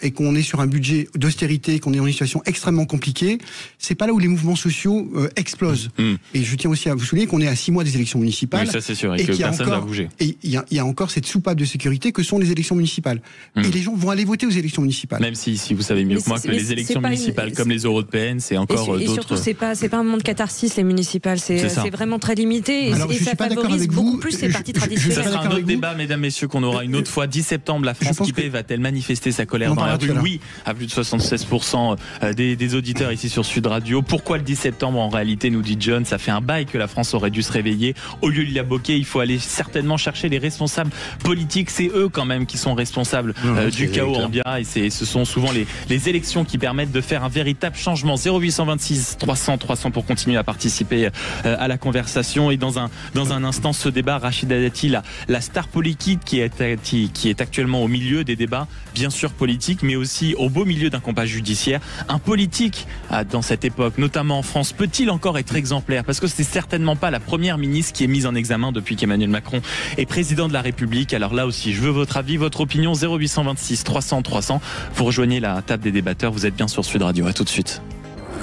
et qu'on est sur un budget d'austérité, qu'on est dans une situation extrêmement compliquée, c'est pas là où les mouvements sociaux explosent. Et je tiens aussi à vous souligner qu'on est à 6 mois des élections municipales. Oui, ça c'est sûr, et que personne n'a bougé. Et il y a encore cette soupape de sécurité que sont les élections municipales. Et les gens vont aller voter aux élections municipales. Même si vous savez mieux que moi que les élections municipales, comme les européennes, c'est encore d'autres... Et surtout, c'est pas un moment de catharsis, les municipales. C'est vraiment très limité. Et ça favorise beaucoup plus les partis traditionnels. Ça sera un autre débat, mesdames, messieurs, qu'on aura une autre fois. 10 septembre, la France qui paie va-t-elle manifester sa colère dans la rue? Oui, à plus de 76% des auditeurs ici sur Sud Radio. Pourquoi le 10 septembre en réalité, nous dit John, ça fait un bail que la France aurait dû se réveiller. Au lieu de la boquer, il faut aller certainement chercher les responsables politiques. C'est eux quand même qui sont responsables du chaos ambiant, et ce sont souvent les élections qui permettent de faire un véritable changement. 0826 300 300 pour continuer à participer à la conversation. Et dans un instant, ce débat, Rachida Dati, la star politique qui est actuellement au milieu des débats, bien sûr politiques, mais aussi au beau milieu d'un combat judiciaire. Un politique, dans cette époque, notamment en France, peut-il encore être exemplaire? Parce que c'est certainement pas la première ministre qui est mise en examen depuis qu'Emmanuel Macron est président de la République. Alors là aussi, je veux votre avis, votre opinion. 0826 300 300. Vous rejoignez la table des débatteurs. Vous êtes bien sur Sud Radio. À tout de suite.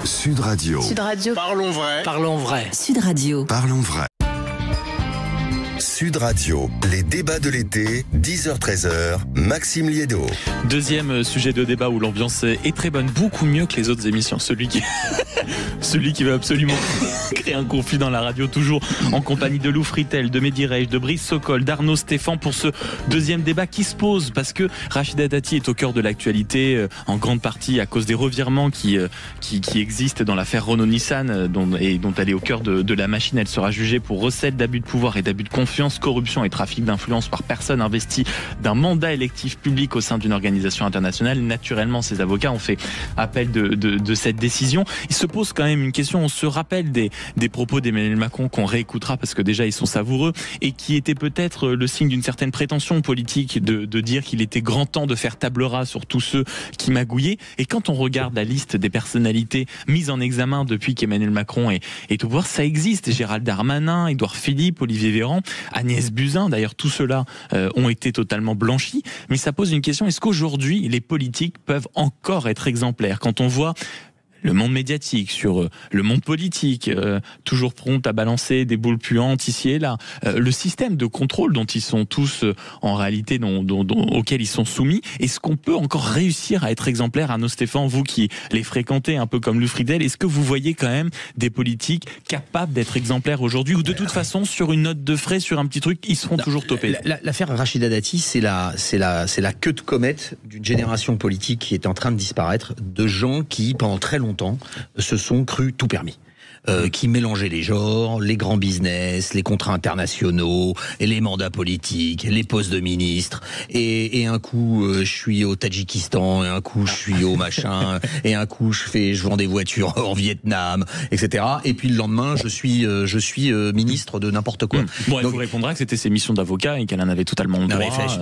Sud Radio. Sud Radio. Parlons vrai. Parlons vrai. Sud Radio. Parlons vrai. Sud Radio, les débats de l'été, 10h-13h, Maxime Liédo. Deuxième sujet de débat où l'ambiance est très bonne, beaucoup mieux que les autres émissions. Celui qui veut absolument créer un conflit dans la radio, toujours en compagnie de Lou Fritel, de Mehdi Reich, de Brice Sokol, d'Arnaud Stéphane pour ce deuxième débat qui se pose parce que Rachida Dati est au cœur de l'actualité en grande partie à cause des revirements qui existent dans l'affaire Renault-Nissan dont elle est au cœur de la machine. Elle sera jugée pour recel d'abus de pouvoir et d'abus de confiance, corruption et trafic d'influence par personne investie d'un mandat électif public au sein d'une organisation internationale. Naturellement, ses avocats ont fait appel de cette décision. Il se pose quand même une question. On se rappelle des propos d'Emmanuel Macron qu'on réécoutera parce que déjà ils sont savoureux et qui étaient peut-être le signe d'une certaine prétention politique de dire qu'il était grand temps de faire table rase sur tous ceux qui magouillaient. Et quand on regarde la liste des personnalités mises en examen depuis qu'Emmanuel Macron est au pouvoir, ça existe. Gérald Darmanin, Édouard Philippe, Olivier Véran, Agnès Buzyn, d'ailleurs tout cela ont été totalement blanchis. Mais ça pose une question, est-ce qu'aujourd'hui les politiques peuvent encore être exemplaires? Quand on voit le monde médiatique, sur le monde politique, toujours prompt à balancer des boules puantes ici et là, le système de contrôle dont ils sont tous en réalité, auquel ils sont soumis, est-ce qu'on peut encore réussir à être exemplaire? Arnaud Stéphane, vous qui les fréquentez un peu comme Lou Friedel, est-ce que vous voyez quand même des politiques capables d'être exemplaires aujourd'hui, ou de toute façon sur une note de frais, sur un petit truc, ils seront toujours topés? L'affaire Rachida Dati, c'est la queue de comète d'une génération politique qui est en train de disparaître, de gens qui pendant très longtemps se sont crus tout permis. Qui mélangeaient les genres, les grands business, les contrats internationaux, et les mandats politiques, les postes de ministre, et un coup je suis au Tadjikistan, et un coup je suis au machin, et un coup je vends des voitures en Vietnam, etc. Et puis le lendemain je suis ministre de n'importe quoi. Bon, elle vous répondra que c'était ses missions d'avocat et qu'elle en avait totalement le droit.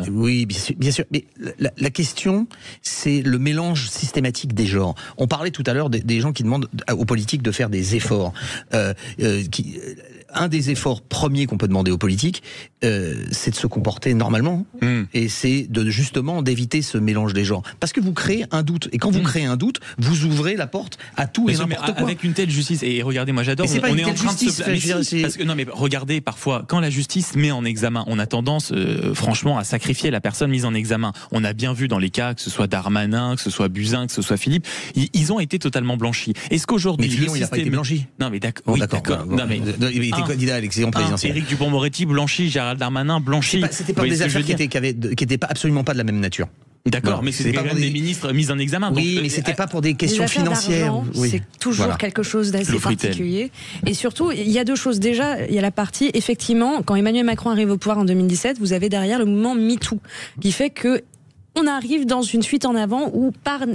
Oui, bien sûr. Mais la question, c'est le mélange systématique des genres. On parlait tout à l'heure des gens qui demandent aux politiques de faire des efforts. Un des efforts premiers qu'on peut demander aux politiques, c'est de se comporter normalement, et c'est justement d'éviter ce mélange des genres. Parce que vous créez un doute, et quand vous créez un doute, vous ouvrez la porte à tout et n'importe quoi. Avec une telle justice, et regardez, moi j'adore, on est en train de se placer. Parce que non, mais regardez, parfois, quand la justice met en examen, on a tendance, franchement, à sacrifier la personne mise en examen. On a bien vu dans les cas, que ce soit Darmanin, que ce soit Buzyn, que ce soit Philippe, ils ont été totalement blanchis. Est-ce qu'aujourd'hui, mais Fillon, il n'a pas été blanchi. Non, mais d'accord. Oui, d'accord. Non, mais il était candidat à l'élection présidentielle. Éric Dupond-Moretti blanchi, Gérald Darmanin blanchi. C'était pas des affaires qui étaient pas absolument pas de la même nature. D'accord, mais c'était quand même des ministres mis en examen. Oui, donc, mais c'était pas pour des questions financières. C'est toujours quelque chose d'assez particulier. Et surtout, il y a deux choses. Déjà, il y a la partie, effectivement, quand Emmanuel Macron arrive au pouvoir en 2017, vous avez derrière le mouvement MeToo, qui fait que on arrive dans une fuite en avant où, par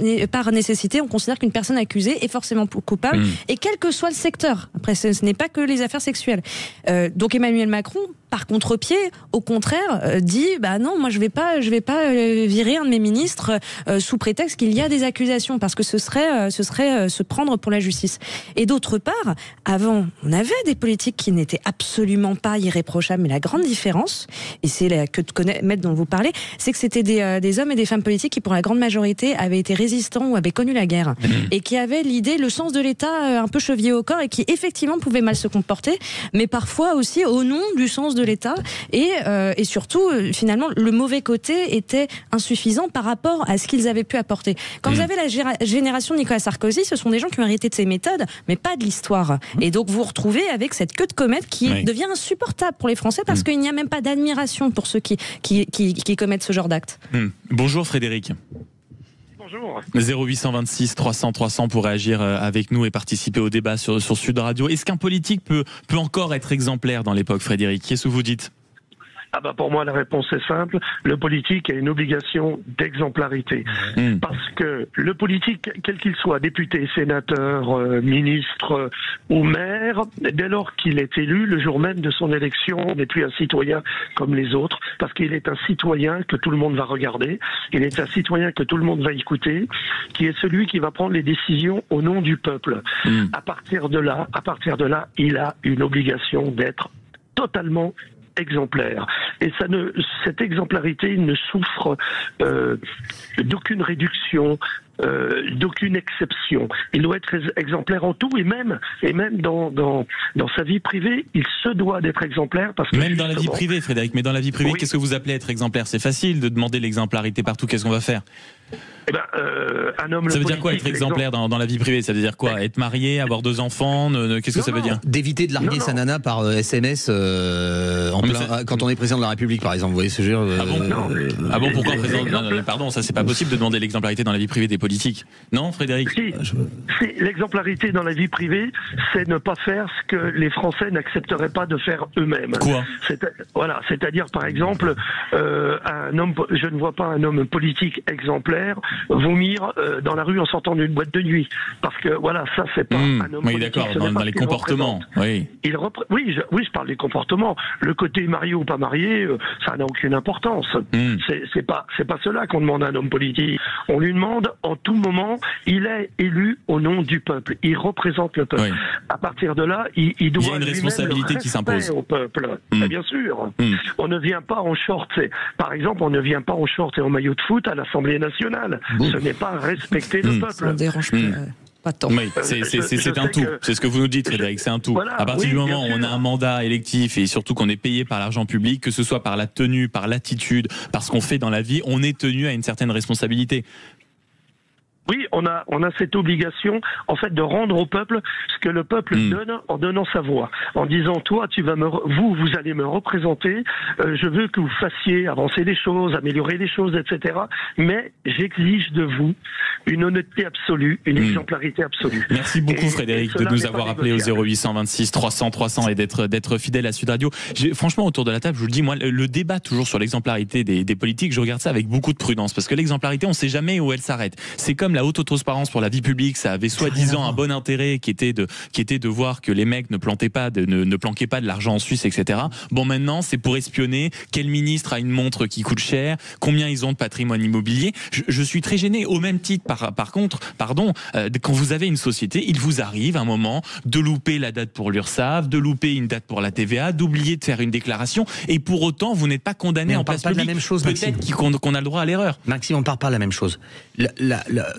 nécessité, on considère qu'une personne accusée est forcément coupable, et quel que soit le secteur. Après, ce n'est pas que les affaires sexuelles. Donc Emmanuel Macron par contre-pied, au contraire, dit bah non, moi je vais pas virer un de mes ministres sous prétexte qu'il y a des accusations, parce que ce serait se prendre pour la justice. Et d'autre part, avant, on avait des politiques qui n'étaient absolument pas irréprochables, mais la grande différence, et c'est la queue de comète dont vous parlez, c'est que c'était des hommes et des femmes politiques qui, pour la grande majorité, avaient été résistants ou avaient connu la guerre, et qui avaient l'idée, le sens de l'État un peu chevillé au corps, et qui effectivement pouvaient mal se comporter, mais parfois aussi au nom du sens de l'État, et surtout, finalement, le mauvais côté était insuffisant par rapport à ce qu'ils avaient pu apporter. Quand vous avez la génération de Nicolas Sarkozy, ce sont des gens qui ont hérité de ses méthodes, mais pas de l'histoire. Et donc vous vous retrouvez avec cette queue de comète qui devient insupportable pour les Français, parce qu'il n'y a même pas d'admiration pour ceux qui commettent ce genre d'actes. Bonjour Frédéric. Bonjour. 0826 300 300 pour réagir avec nous et participer au débat sur Sud Radio. Est-ce qu'un politique peut encore être exemplaire dans l'époque, Frédéric? Qu'est-ce que vous dites? Pour moi, la réponse est simple. Le politique a une obligation d'exemplarité. Parce que le politique, quel qu'il soit, député, sénateur, ministre ou maire, dès lors qu'il est élu, le jour même de son élection, n'est plus un citoyen comme les autres, parce qu'il est un citoyen que tout le monde va regarder, il est un citoyen que tout le monde va écouter, qui est celui qui va prendre les décisions au nom du peuple. À partir de là, il a une obligation d'être totalement exemplaire. Et cette exemplarité ne souffre d'aucune réduction, d'aucune exception. Il doit être exemplaire en tout, et même dans sa vie privée, il se doit d'être exemplaire, parce que même dans la vie privée, Frédéric. Mais dans la vie privée, qu'est-ce que vous appelez être exemplaire? C'est facile de demander l'exemplarité partout. Qu'est-ce qu'on va faire? Un homme. Ça veut dire quoi être exemplaire dans la vie privée? Ça veut dire quoi? Être marié, avoir 2 enfants? Qu'est-ce que ça veut dire? D'éviter de larguer sa nana par SMS quand on est président de la République, par exemple. Vous voyez ce que je veux dire? Ah bon, pourquoi président? Non, pardon, ça c'est pas possible de demander l'exemplarité dans la vie privée des politiques. Non, Frédéric? Si, l'exemplarité dans la vie privée, c'est ne pas faire ce que les Français n'accepteraient pas de faire eux-mêmes. Quoi? C'est-à-dire, par exemple, je ne vois pas un homme politique exemplaire vomir dans la rue en sortant d'une boîte de nuit, parce que ça c'est pas un homme politique. D'accord, dans les comportements. Oui, je parle des comportements. Le côté marié ou pas marié, ça n'a aucune importance. C'est pas cela qu'on demande à un homme politique. On lui demande en tout moment, il est élu au nom du peuple, il représente le peuple. À partir de là, il doit. Il y a une responsabilité qui s'impose au peuple. Bien sûr. On ne vient pas en short. Par exemple, on ne vient pas en short et en maillot de foot à l'Assemblée nationale. Ce n'est pas respecter le peuple. Ça ne dérange pas tant. Oui, c'est un tout. C'est ce que vous nous dites, Frédéric, c'est un tout. À partir du moment où on a un mandat électif, et surtout qu'on est payé par l'argent public, que ce soit par la tenue, par l'attitude, par ce qu'on fait dans la vie, on est tenu à une certaine responsabilité. Oui, on a cette obligation, en fait, de rendre au peuple ce que le peuple donne en donnant sa voix, en disant toi, vous allez me représenter. Je veux que vous fassiez avancer les choses, améliorer les choses, etc. Mais j'exige de vous une honnêteté absolue, une exemplarité absolue. Merci beaucoup, Frédéric, de nous avoir appelé au 0826 300 300 et d'être fidèle à Sud Radio. Franchement, autour de la table, je vous le dis, moi, le débat toujours sur l'exemplarité des politiques, je regarde ça avec beaucoup de prudence, parce que l'exemplarité, on ne sait jamais où elle s'arrête. C'est comme la haute transparence pour la vie publique, ça avait soi-disant un bon intérêt qui était de voir que les mecs ne planquaient pas de l'argent en Suisse, etc. Bon, maintenant, c'est pour espionner quel ministre a une montre qui coûte cher, combien ils ont de patrimoine immobilier. Je suis très gêné. Au même titre, par contre, quand vous avez une société, il vous arrive un moment de louper la date pour l'URSSAF, de louper une date pour la TVA, d'oublier de faire une déclaration, et pour autant, vous n'êtes pas condamné en place publique. Peut-être qu'on a le droit à l'erreur. Maxime, on ne parle pas de la même chose.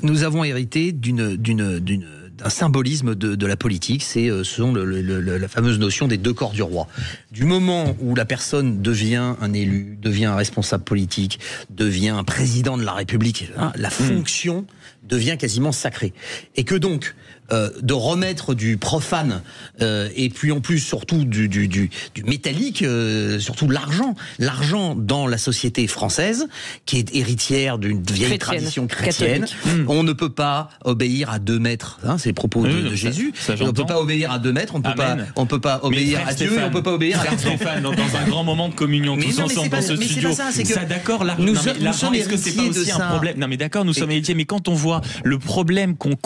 Nous avons hérité d'un symbolisme de la politique, ce sont la fameuse notion des 2 corps du roi. Du moment où la personne devient un élu, devient un responsable politique, devient un président de la République, la fonction devient quasiment sacrée. Et que donc, de remettre du profane, et puis en plus surtout du métallique, surtout l'argent dans la société française, qui est héritière d'une vieille tradition chrétienne. On ne peut pas obéir à 2 maîtres, c'est les propos de Jésus. On ne peut pas obéir à 2 mètres, on peut pas obéir à Dieu, et on ne peut pas obéir à Stéphane, dans un grand moment de communion, tous ensemble dans ce studio. Ça, d'accord, l'argent, est-ce que c'est pas aussi un problème? Non, mais d'accord, nous sommes héritiers, mais quand on voit voit le problème qu'ont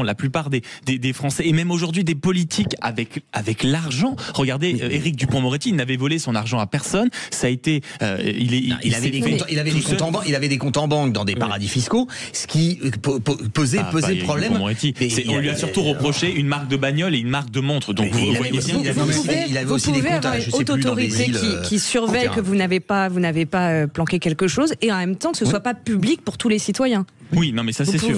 la plupart des Français et même aujourd'hui des politiques avec l'argent. Regardez, Éric Dupond-Moretti, il n'avait volé son argent à personne. Ça a été, il avait des comptes en banque dans des paradis fiscaux, ce qui posait problème. On lui a surtout reproché une marque de bagnole et une marque de montre. Donc vous pouvez avoir une haute autorité qui surveille que vous n'avez pas planqué quelque chose et en même temps que ce soit pas public pour tous les citoyens. Oui, non, mais ça c'est sûr.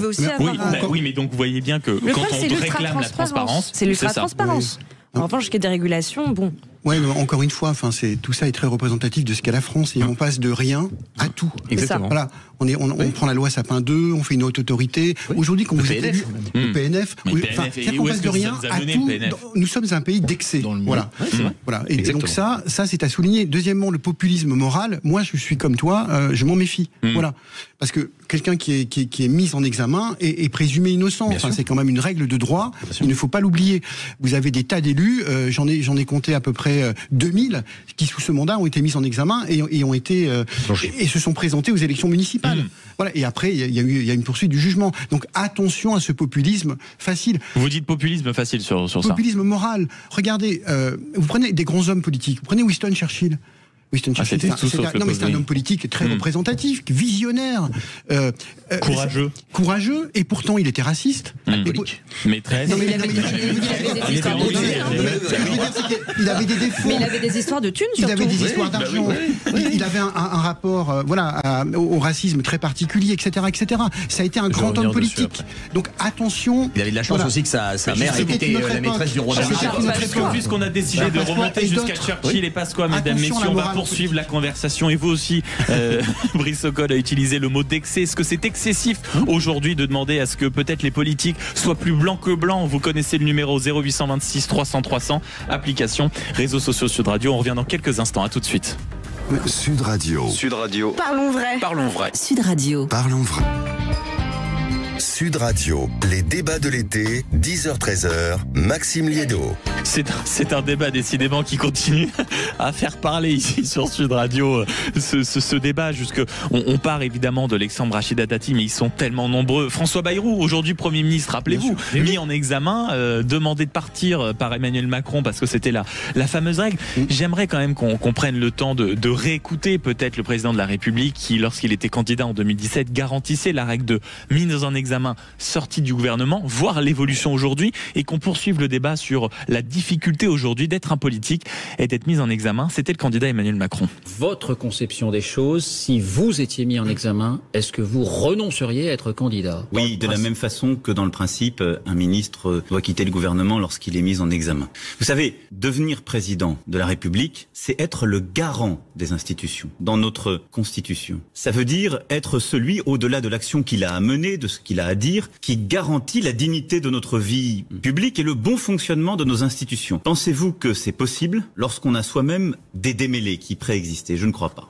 Oui, mais donc vous voyez bien que quand on réclame la transparence, c'est l'ultra-transparence. En revanche, jusqu'à des régulations, bon. Ouais, encore une fois, tout ça est très représentatif de ce qu'est la France et on passe de rien à tout. Exactement. Voilà, on prend la loi Sapin 2, on fait une haute autorité. Aujourd'hui, quand vous êtes élu, le PNF, on passe de rien à tout. Nous sommes un pays d'excès. Voilà. Et donc ça c'est à souligner. Deuxièmement, le populisme moral. Moi, je suis comme toi, je m'en méfie. Voilà, parce que quelqu'un qui est mis en examen est présumé innocent. C'est quand même une règle de droit. Il ne faut pas l'oublier. Vous avez des tas d'élus. J'en ai compté à peu près 2000 qui sous ce mandat ont été mis en examen et ont été et se sont présentés aux élections municipales. Voilà. Et après il y a une poursuite du jugement. Donc attention à ce populisme facile. Vous dites populisme facile sur ça. Populisme moral. Regardez, vous prenez des grands hommes politiques. Vous prenez Winston Churchill. Winston Churchill, c'est un homme politique très représentatif, visionnaire, courageux, et pourtant il était raciste. Maîtresse. Il avait des défauts. Mais il avait des histoires de thunes, surtout. Il avait des histoires d'argent. Il avait un rapport, au racisme très particulier, etc., etc. Ça a été un grand homme politique. Donc attention. Il avait de la chance aussi que sa mère ait été la maîtresse du roi d'Angleterre. Puisqu'on a décidé de remonter jusqu'à Churchill et Pasqua, mesdames, messieurs, on va poursuivre la conversation. Et vous aussi, Brice Sokol a utilisé le mot d'excès. Est-ce que c'est excessif aujourd'hui de demander à ce que peut-être les politiques soient plus blancs que blancs? Vous connaissez le numéro 0826 300 300, application, réseaux sociaux Sud Radio. On revient dans quelques instants. À tout de suite. Sud Radio. Parlons vrai. Sud Radio. Parlons vrai. Sud Radio, les débats de l'été, 10h-13h, Maxime Liédo. C'est un débat décidément qui continue à faire parler ici sur Sud Radio. Ce débat, on part évidemment de l'exemple Rachida Dati, mais ils sont tellement nombreux. François Bayrou, aujourd'hui Premier ministre, rappelez-vous, mis en examen, demandé de partir par Emmanuel Macron parce que c'était la fameuse règle. J'aimerais quand même qu'on prenne le temps de réécouter peut-être le président de la République qui, lorsqu'il était candidat en 2017, garantissait la règle de mise en examen sortie du gouvernement, voir l'évolution aujourd'hui et qu'on poursuive le débat sur la difficulté aujourd'hui d'être un politique et d'être mis en examen. C'était le candidat Emmanuel Macron. Votre conception des choses, si vous étiez mis en examen, est-ce que vous renonceriez à être candidat? Oui, de la même façon que dans le principe, un ministre doit quitter le gouvernement lorsqu'il est mis en examen. Vous savez, devenir président de la République, c'est être le garant des institutions dans notre Constitution. Ça veut dire être celui, au-delà de l'action qu'il a à mener, de ce qu'il a à dire, qui garantit la dignité de notre vie publique et le bon fonctionnement de nos institutions. Pensez-vous que c'est possible lorsqu'on a soi-même des démêlés qui préexistaient? Je ne crois pas.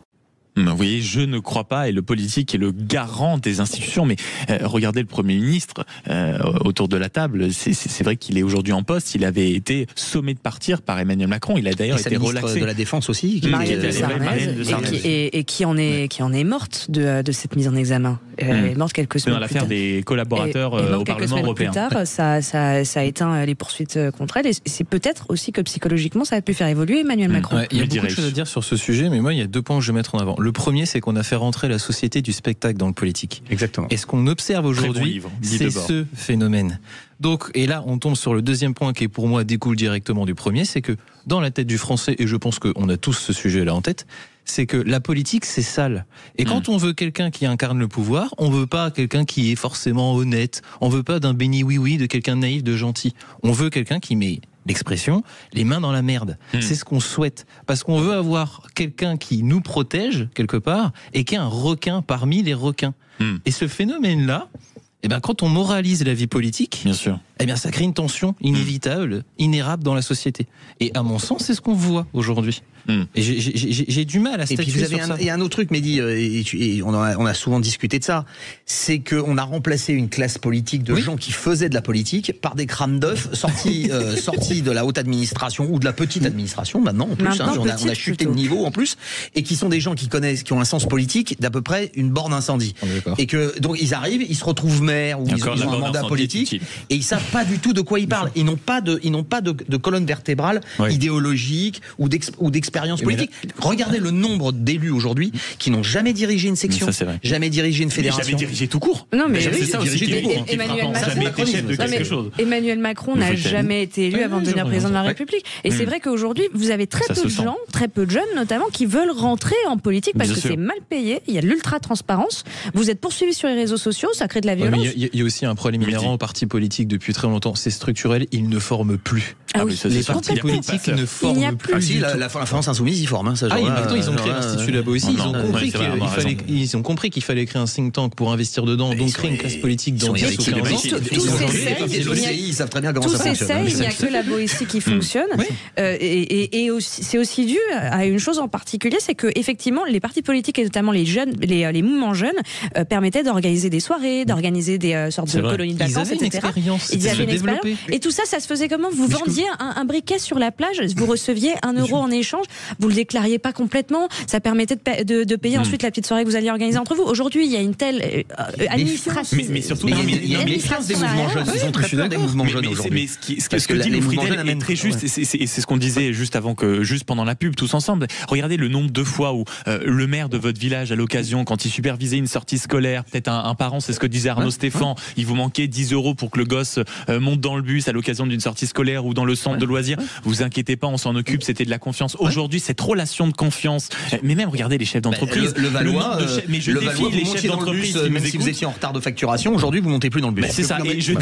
Vous voyez, je ne crois pas, et le politique est le garant des institutions, mais regardez le Premier ministre autour de la table, c'est vrai qu'il est aujourd'hui en poste, il avait été sommé de partir par Emmanuel Macron, il a d'ailleurs été relaxé. De la Défense aussi, et qui en est morte de cette mise en examen. Elle est morte quelques semaines dans l'affaire des collaborateurs au Parlement européen. Plus tard, ça a éteint les poursuites contre elle, et c'est peut-être aussi que psychologiquement ça a pu faire évoluer Emmanuel Macron. Ouais, il y a beaucoup de choses à dire sur ce sujet, mais moi il y a 2 points que je vais mettre en avant. Le premier, c'est qu'on a fait rentrer la société du spectacle dans le politique. Exactement. Et ce qu'on observe aujourd'hui, c'est ce phénomène. Donc, et là, on tombe sur le deuxième point qui, pour moi, découle directement du premier, c'est que dans la tête du Français, et je pense qu'on a tous ce sujet-là en tête, c'est que la politique, c'est sale. Et quand on veut quelqu'un qui incarne le pouvoir, on veut pas quelqu'un qui est forcément honnête, on veut pas d'un béni oui-oui, de quelqu'un de naïf, de gentil. On veut quelqu'un qui met l'expression, les mains dans la merde. C'est ce qu'on souhaite. Parce qu'on veut avoir quelqu'un qui nous protège, quelque part, et qui est un requin parmi les requins. Et ce phénomène-là, quand on moralise la vie politique, bien sûr, ça crée une tension inévitable, inérable dans la société. Et à mon sens, c'est ce qu'on voit aujourd'hui. Et j'ai du mal à statuer et puis sur ça. Il y a un autre truc, Mehdi, et on a souvent discuté de ça, c'est qu'on a remplacé une classe politique de gens qui faisaient de la politique par des crânes d'œufs sortis de la haute administration ou de la petite administration maintenant en plus. On a chuté de niveau en plus, et qui sont des gens qui ont un sens politique d'à peu près une borne incendie. Et que donc ils arrivent, ils se retrouvent maires ou ils ont un mandat politique et ils savent pas du tout de quoi ils parlent. Ils n'ont pas de colonne vertébrale idéologique ou d'expérience politique. Regardez le nombre d'élus aujourd'hui qui n'ont jamais dirigé une section, jamais dirigé une fédération, jamais dirigé tout court. Non, mais c'est ça aussi qui est Emmanuel Macron n'a jamais été élu avant de devenir président de la République. Et c'est vrai qu'aujourd'hui, vous avez très peu de gens, très peu de jeunes notamment, qui veulent rentrer en politique parce que c'est mal payé. Il y a de l'ultra-transparence. Vous êtes poursuivis sur les réseaux sociaux, ça crée de la violence. Il y a aussi un problème inhérent aux partis politiques depuis très longtemps. C'est structurel, ils ne forment plus. Les partis politiques ne forment plus. La France Insoumise, ils forment. Maintenant, ils ont créé l'Institut Labo aussi. Ils ont compris qu'il fallait créer un think tank pour investir dedans, donc créer une classe politique dans 10 ou 15 ans. Ils savent très bien comment ça fonctionne. Il n'y a que la Boétie qui fonctionne. Et c'est aussi dû à une chose en particulier, c'est que effectivement, les partis politiques et notamment les jeunes, les mouvements jeunes, permettaient d'organiser des soirées, d'organiser des sortes de colonies de vacances, etc. Ils avaient une expérience. Et tout ça, ça se faisait comment? Vous vendiez un briquet sur la plage, vous receviez 1 euro en échange, vous le déclariez pas complètement, ça permettait de payer ensuite la petite soirée que vous alliez organiser entre vous. Aujourd'hui, il y a une telle administration. Mais surtout, il y a une méfiance des mouvements jeunes. Ils ont très peur des mouvements jeunes aujourd'hui. Mais ce que dit Louis-Friedel est très juste, et c'est ce qu'on disait juste pendant la pub, tous ensemble. Regardez le nombre de fois où le maire de votre village, à l'occasion, quand il supervisait une sortie scolaire, peut-être un parent, c'est ce que disait Arnaud Stéphane, il vous manquait 10 euros pour que le gosse monte dans le bus à l'occasion d'une sortie scolaire ou dans le centre de loisirs. Vous inquiétez pas, on s'en occupe, c'était de la confiance. Aujourd'hui, cette relation de confiance, mais même regardez les chefs d'entreprise. Le Valois, je défie les chefs d'entreprise, même si vous étiez en retard de facturation, aujourd'hui vous montez plus dans le bus. C'est ça, et je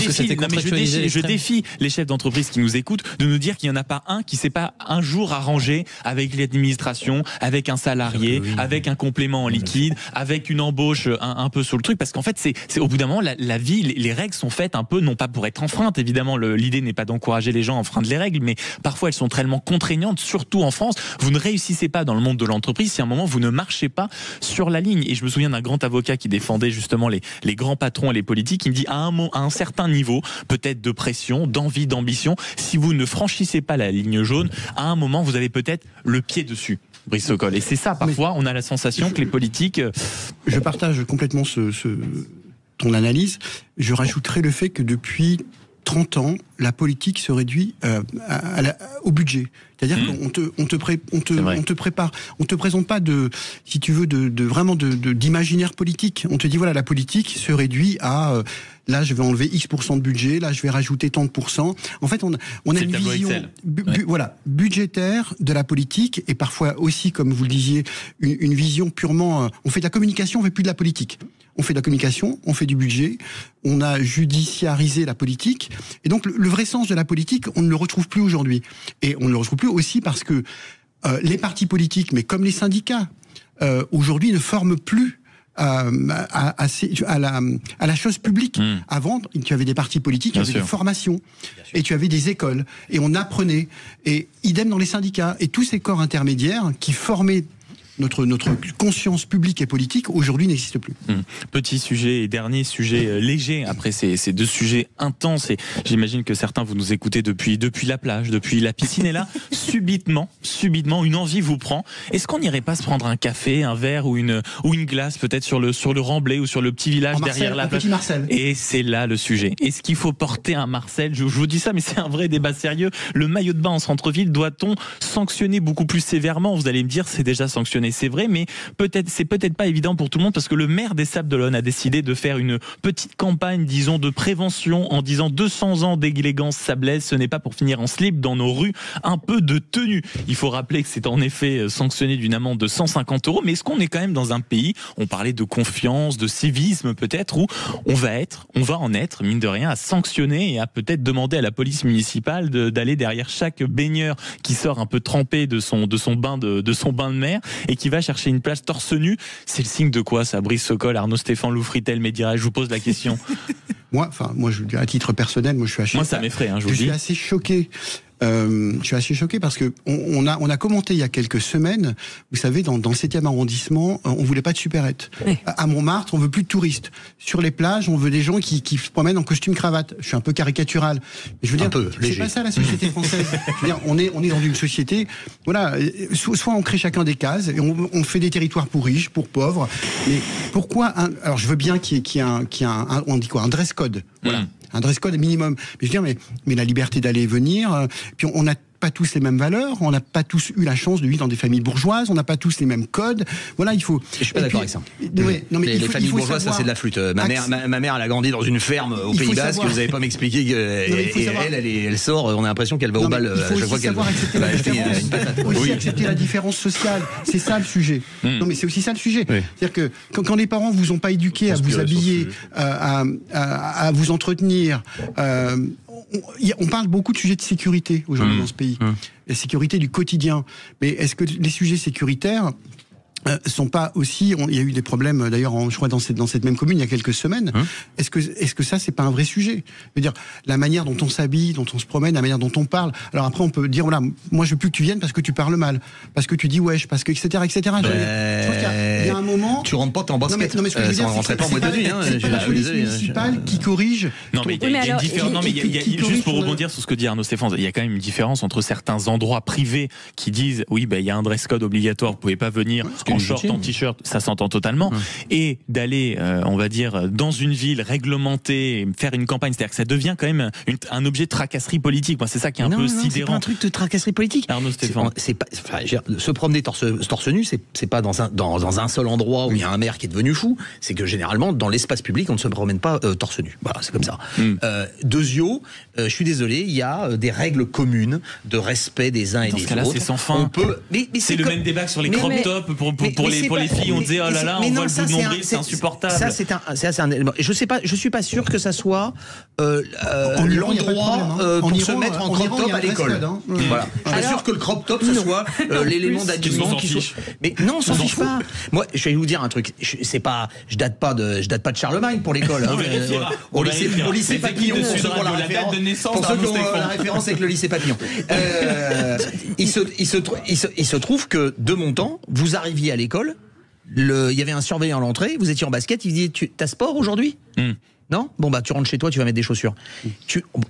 défie les chefs d'entreprise qui nous écoutent de nous dire qu'il n'y en a pas un qui s'est pas un jour arrangé avec l'administration, avec un salarié, avec un complément en liquide, avec une embauche un peu sur le truc, parce qu'en fait c'est au bout d'un moment la vie, les règles sont faites un peu non pas pour être enfreintes, évidemment l'idée n'est pas d'encourager les gens à enfreindre les règles, mais parfois elles sont tellement contraignantes, surtout en France. Vous ne réussissez pas dans le monde de l'entreprise si à un moment vous ne marchez pas sur la ligne. Et je me souviens d'un grand avocat qui défendait justement les grands patrons et les politiques, qui me dit à un certain niveau, peut-être de pression, d'envie, d'ambition, si vous ne franchissez pas la ligne jaune, à un moment vous avez peut-être le pied dessus. Brice Sokol. Et c'est ça, parfois, on a la sensation que les politiques... Je partage complètement ton analyse. Je rajouterai le fait que depuis 30 ans, la politique se réduit au budget. C'est-à-dire qu'on te prépare, on te présente pas si tu veux, vraiment d'imaginaire politique. On te dit voilà, la politique se réduit à là je vais enlever X% de budget, là je vais rajouter tant de %. En fait, on a une vision budgétaire de la politique, et parfois aussi, comme vous le disiez, une vision purement. On fait de la communication, on fait plus de la politique. On fait de la communication, on fait du budget, on a judiciarisé la politique, et donc le vrai sens de la politique, on ne le retrouve plus aujourd'hui. Et on ne le retrouve plus aussi parce que les partis politiques, mais comme les syndicats, aujourd'hui ne forment plus à la chose publique. Avant, tu avais des partis politiques, tu avais des formations, et tu avais des écoles, et on apprenait, et idem dans les syndicats, et tous ces corps intermédiaires qui formaient notre conscience publique et politique aujourd'hui n'existe plus. Petit sujet et dernier sujet léger après ces deux sujets intenses, et j'imagine que certains vous nous écoutez depuis la plage, depuis la piscine, et là subitement une envie vous prend. Est-ce qu'on n'irait pas se prendre un café, un verre ou une glace peut-être sur le Remblai ou sur le petit village derrière la plage? Petit Marcel. Et c'est là le sujet. Est-ce qu'il faut porter un Marcel? Je vous dis ça, mais c'est un vrai débat sérieux. Le maillot de bain en centre-ville, doit-on sanctionner beaucoup plus sévèrement? Vous allez me dire, c'est déjà sanctionné. C'est vrai, mais c'est peut-être pas évident pour tout le monde, parce que le maire des Sables-d'Olonne a décidé de faire une petite campagne, disons, de prévention, en disant 200 ans d'élégance sablaise, ce n'est pas pour finir en slip dans nos rues, un peu de tenue. Il faut rappeler que c'est en effet sanctionné d'une amende de 150 €, mais est-ce qu'on est quand même dans un pays, on parlait de confiance, de civisme peut-être, où on va en être, mine de rien, à sanctionner et à peut-être demander à la police municipale d'aller derrière chaque baigneur qui sort un peu trempé de son bain de mer et qui va chercher une place torse nu. C'est le signe de quoi ça? Brice Sokol, Arnaud Stéphane, Louis-Friedel, Médira, je vous pose la question. Moi, je à titre personnel, je suis moi ça m'effraie, je vous dis. Je suis assez choqué je suis assez choqué parce que on a commenté il y a quelques semaines, vous savez, dans le 7e arrondissement, on voulait pas de supérettes. Oui. À Montmartre, on veut plus de touristes. Sur les plages, on veut des gens qui se promènent en costume cravate. Je suis un peu caricatural, mais je veux dire, c'est pas ça la société française. Je veux dire, on est dans une société, voilà, soit on crée chacun des cases et on fait des territoires pour riches, pour pauvres. Mais pourquoi alors je veux bien qu'il y ait on dit quoi, un dress code, voilà. Un dress code minimum. Mais je veux dire, mais la liberté d'aller et venir, puis on n'a pas tous les mêmes valeurs, on n'a pas tous eu la chance de vivre dans des familles bourgeoises, on n'a pas tous les mêmes codes. Voilà, il faut. Je suis pas d'accord avec ça. Les familles bourgeoises, ça c'est de la flûte. Ma mère, elle a grandi dans une ferme au Pays Basque. Vous n'avez pas m'expliqué elle sort. On a l'impression qu'elle va au bal à chaque fois qu'elle va. Il faut aussi accepter la différence sociale. C'est ça le sujet. Non, mais c'est aussi ça le sujet. C'est-à-dire que quand les parents vous ont pas éduqué à vous habiller, à vous entretenir. On parle beaucoup de sujets de sécurité aujourd'hui dans ce pays, la sécurité du quotidien. Mais est-ce que les sujets sécuritaires sont pas aussi, il y a eu des problèmes d'ailleurs, je crois dans cette même commune il y a quelques semaines. Est-ce que ça c'est pas un vrai sujet? Je veux dire, la manière dont on s'habille, dont on se promène, la manière dont on parle. Alors après on peut dire voilà, moi je veux plus que tu viennes parce que tu parles mal, parce que tu dis wesh, parce que etc. Je pense qu'il y a un moment. Tu rentres pas en basket. Non mais ce que je veux dire, c'est pas la police municipale qui corrige. Non mais il y a une différence. Non mais juste pour rebondir sur ce que dit Arnaud Stéphane, il y a quand même une différence entre certains endroits privés qui disent oui il y a un dress code obligatoire, vous pouvez pas venir en short, en t-shirt, ça s'entend totalement, et d'aller, on va dire, dans une ville réglementée, faire une campagne, c'est-à-dire que ça devient quand même un objet de tracasserie politique. Moi, c'est ça qui est un peu sidérant. C'est pas un truc de tracasserie politique. Arnaud Stéphane, se promener torse nu, c'est pas dans un seul endroit où il y a un maire qui est devenu fou. C'est que généralement, dans l'espace public, on ne se promène pas torse nu. Voilà, c'est comme ça. Deuxièmement, je suis désolé, il y a des règles communes de respect des uns et des autres. Dans ce cas-là, c'est sans fin. C'est le même débat que sur les crop tops pour les filles, on disait oh là là, on voit le bout de nombril, c'est insupportable. Ça, c'est un élément. Je suis pas sûr que ça soit l'endroit pour se mettre en crop top à l'école. Voilà. Je suis pas sûr que le crop top ce soit l'élément d'habillement qui soit. Mais non, on s'en fiche pas. Moi, je vais vous dire un truc. Je date pas de Charlemagne pour l'école. Au lycée Papillon, pour la référence avec le lycée Papillon. Il se trouve que de mon temps, vous arriviez à l'école, il y avait un surveillant à l'entrée, vous étiez en basket, il disait t'as sport aujourd'hui? Non? Bon bah tu rentres chez toi, tu vas mettre des chaussures.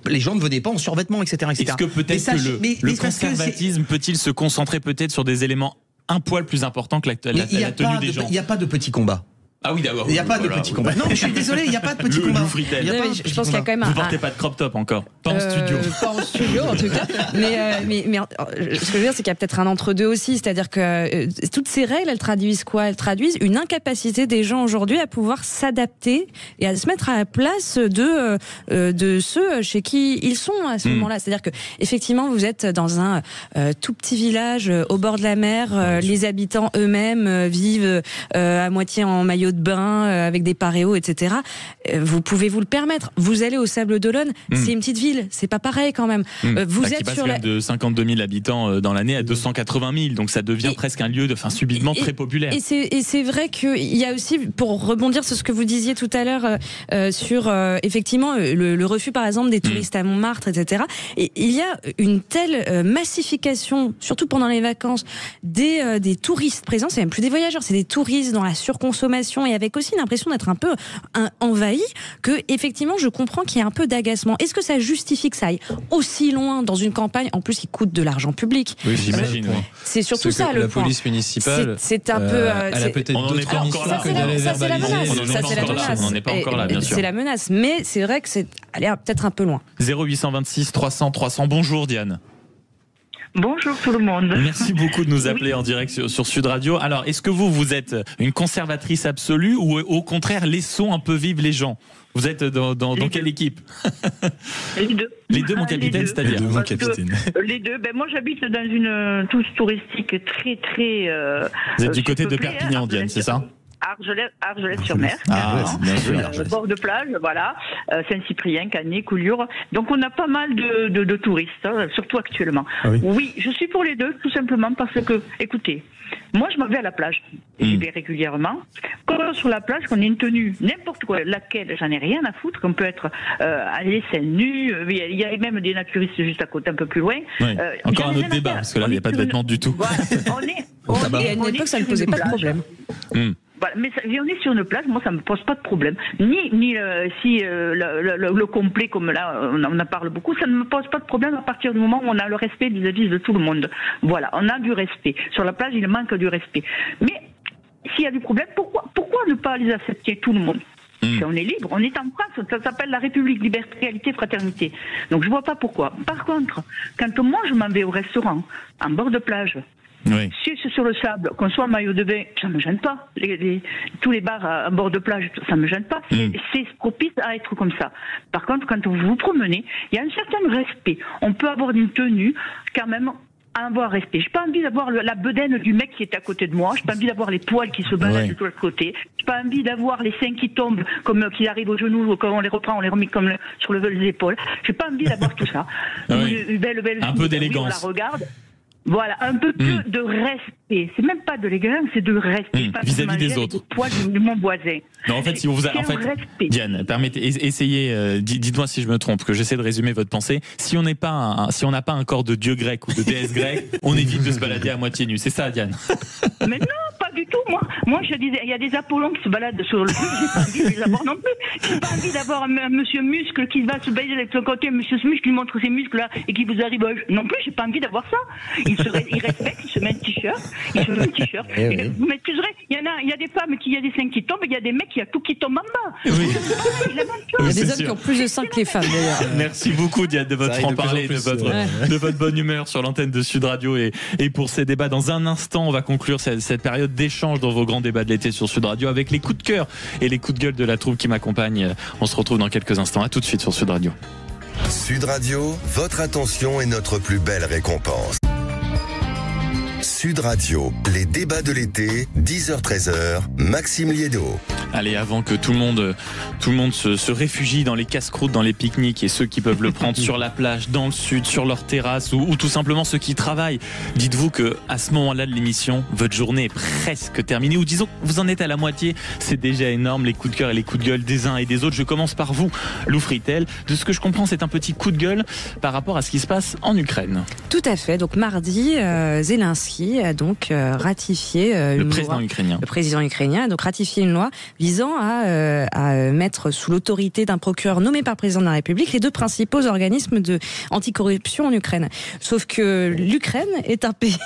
Les gens ne venaient pas en survêtement, etc. Est-ce que peut-être que le conservatisme peut-il se concentrer peut-être sur des éléments un poil plus importants que la tenue des gens? Il n'y a pas de petits combats. Ah oui, d'accord. Il n'y a pas de petits combats. Non, mais je suis désolé, il n'y a pas de petits combats. Je pense qu'il y a quand même Vous portez pas de crop top encore? Pas en studio. Pas en studio, en tout cas. Mais ce que je veux dire, c'est qu'il y a peut-être un entre-deux aussi. C'est-à-dire que toutes ces règles, elles traduisent quoi? Elles traduisent une incapacité des gens aujourd'hui à pouvoir s'adapter et à se mettre à la place de ceux chez qui ils sont à ce moment-là. C'est-à-dire que, effectivement, vous êtes dans un tout petit village au bord de la mer. Les habitants eux-mêmes vivent à moitié en maillot de bain avec des paréos, etc. Vous pouvez vous le permettre. Vous allez au Sable d'Olonne, c'est une petite ville, c'est pas pareil quand même. Vous êtes passe sur de 52 000 habitants dans l'année à 280 000, donc ça devient presque un lieu subitement très populaire. Et c'est vrai qu'il y a aussi, pour rebondir sur ce que vous disiez tout à l'heure sur effectivement le refus par exemple des touristes à Montmartre, etc. Et il y a une telle massification, surtout pendant les vacances, des touristes présents. C'est même plus des voyageurs, c'est des touristes dans la surconsommation et avec aussi l'impression d'être un peu envahi, que effectivement je comprends qu'il y a un peu d'agacement. Est-ce que ça justifie que ça aille aussi loin dans une campagne en plus qui coûte de l'argent public? Oui, j'imagine. C'est surtout ça le point. La police municipale, c'est un peu. Elle a peut-être d'autres missions que d'aller verbaliser. Ça c'est la menace. On n'en est pas encore là, bien sûr. C'est la menace, mais c'est vrai que c'est aller peut-être un peu loin. 0826 300 300. Bonjour Diane. Bonjour tout le monde. Merci beaucoup de nous appeler en direct sur Sud Radio. Alors, est-ce que vous êtes une conservatrice absolue ou au contraire, laissons un peu vivre les gens? Vous êtes dans quelle équipe? Les deux. Les deux, mon capitaine, c'est-à-dire mon capitaine. Les deux. Moi, j'habite dans une touche touristique très. Vous êtes du côté de Perpignan, Diane, c'est ça? Argelès-sur-Mer, bien sûr. bord de plage, voilà, Saint-Cyprien, Canet, Couliures. Donc on a pas mal de touristes, surtout actuellement. Oui, je suis pour les deux, tout simplement parce que, écoutez, Moi, je m'en vais à la plage. J'y vais régulièrement. Quand sur la plage, qu'on ait une tenue, n'importe quoi, laquelle, j'en ai rien à foutre, qu'on peut être à l'aisselle nue. Il y a même des naturistes juste à côté, un peu plus loin. Oui. Encore un autre débat, parce que là, il n'y a pas de vêtements du tout. Voilà, à une époque, ça ne posait pas de problème. Voilà, mais on est sur une plage, moi ça me pose pas de problème. Ni si le complet comme là on en parle beaucoup, ça ne me pose pas de problème à partir du moment où on a le respect vis-à-vis de tout le monde. Voilà, on a du respect. Sur la plage, il manque du respect. Mais s'il y a du problème, pourquoi ne pas les accepter tout le monde? Si on est libre, on est en France, ça s'appelle la République, liberté, égalité, fraternité. Donc je vois pas pourquoi. Par contre, quand moi je m'en vais au restaurant, en bord de plage, oui. Si c'est sur le sable, qu'on soit en maillot de bain, ça me gêne pas. Tous les bars à bord de plage, ça me gêne pas. C'est propice à être comme ça. Par contre, quand vous vous promenez, il y a un certain respect. On peut avoir une tenue, quand même, avoir respect. J'ai pas envie d'avoir la bedaine du mec qui est à côté de moi. J'ai pas envie d'avoir les poils qui se baladent de tous les côtés. J'ai pas envie d'avoir les seins qui tombent, comme qui arrivent aux genoux, quand on les reprend, on les remet comme sur les épaules. J'ai pas envie d'avoir tout ça. Oui. Un peu d'élégance. Oui, on la regarde. Voilà, un peu plus de respect. C'est même pas de l'élégance, c'est de respect. Vis-à-vis des autres. Poids de mon voisin. Non, en fait, si vous Diane, permettez, essayez, dites-moi si je me trompe, que j'essaie de résumer votre pensée. Si on n'a pas un corps de dieu grec ou de déesse grecque, on évite de se balader à moitié nu. C'est ça, Diane? Mais non, pas du tout. Moi, je disais, il y a des Apollons qui se baladent sur le cul. J'ai pas envie de les avoir non plus. J'ai pas envie d'avoir un monsieur muscle qui va se balader de son côté, un monsieur muscle qui montre ses muscles là et qui vous arrive. Non plus, j'ai pas envie d'avoir ça. Il respecte, il se met un t-shirt, Vous m'excuserez, il y a des femmes qui, il y a des seins qui tombent, il y a des mecs qui a tout qui tombe en bas. Oui. Il y a des hommes qui ont plus de seins que les femmes d'ailleurs. Merci beaucoup Diane de votre franc-parler, de votre bonne humeur sur l'antenne de Sud Radio et pour ces débats. Dans un instant, on va conclure cette période d'échange dans vos grands débats de l'été sur Sud Radio avec les coups de cœur et les coups de gueule de la troupe qui m'accompagne. On se retrouve dans quelques instants. À tout de suite sur Sud Radio. Sud Radio, votre attention est notre plus belle récompense. Sud Radio, les débats de l'été, 10h-13h, Maxime Liédot. Allez, avant que tout le monde se réfugie dans les casse-croûtes, dans les pique-niques et ceux qui peuvent le prendre sur la plage, dans le sud, sur leur terrasse ou tout simplement ceux qui travaillent, dites-vous que à ce moment-là de l'émission, votre journée est presque terminée ou disons que vous en êtes à la moitié. C'est déjà énorme, les coups de cœur et les coups de gueule des uns et des autres. Je commence par vous, Lou Fritel. De ce que je comprends, c'est un petit coup de gueule par rapport à ce qui se passe en Ukraine. Tout à fait. Donc mardi, Zelensky a donc ratifié le président ukrainien a donc ratifié une loi visant à mettre sous l'autorité d'un procureur nommé par le président de la République les deux principaux organismes de anticorruption en Ukraine. Sauf que l'Ukraine est un pays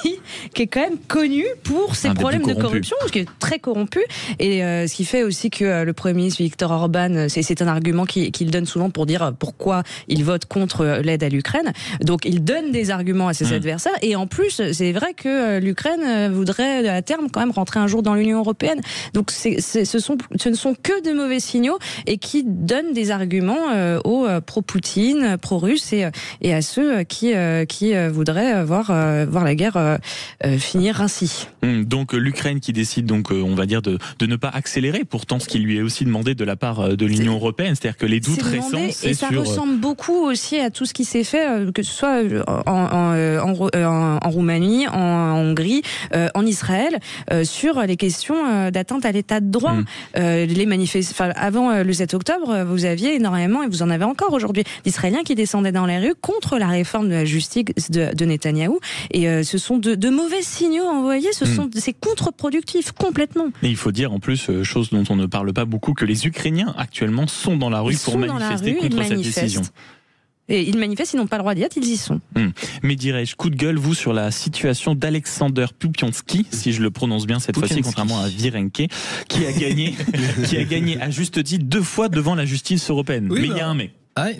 qui est quand même connu pour ses problèmes de corruption, qui est très corrompu, et ce qui fait aussi que le Premier ministre Viktor Orban, c'est un argument qu'il donne souvent pour dire pourquoi il vote contre l'aide à l'Ukraine. Donc il donne des arguments à ses adversaires, et en plus c'est vrai que l'Ukraine voudrait à terme quand même rentrer un jour dans l'Union européenne. Donc ce ne sont que de mauvais signaux et qui donnent des arguments aux pro-Poutine, pro-russes et à ceux qui voudraient voir la guerre finir ainsi. Donc l'Ukraine qui décide donc on va dire de ne pas accélérer, pourtant ce qui lui est aussi demandé de la part de l'Union européenne, c'est-à-dire que les doutes récents et ça ressemble beaucoup aussi à tout ce qui s'est fait, que ce soit en Roumanie, en Hongrie, en Israël, sur les questions d'atteinte à l'état de droit. Avant le 7 octobre, vous aviez énormément, et vous en avez encore aujourd'hui, d'Israéliens qui descendaient dans les rues contre la réforme de la justice de Netanyahou. Et ce sont de mauvais signaux envoyés, c'est contre-productif complètement. Et il faut dire en plus, chose dont on ne parle pas beaucoup, que les Ukrainiens actuellement sont dans la rue pour manifester contre cette décision. Et ils manifestent, ils n'ont pas le droit d'y être, ils y sont. Mais dirais-je, coup de gueule, vous, sur la situation d'Alexander Pupiansky, si je le prononce bien cette fois-ci, contrairement à Virenque, qui a gagné à juste titre 2 fois devant la justice européenne. Oui, mais il y a un mais.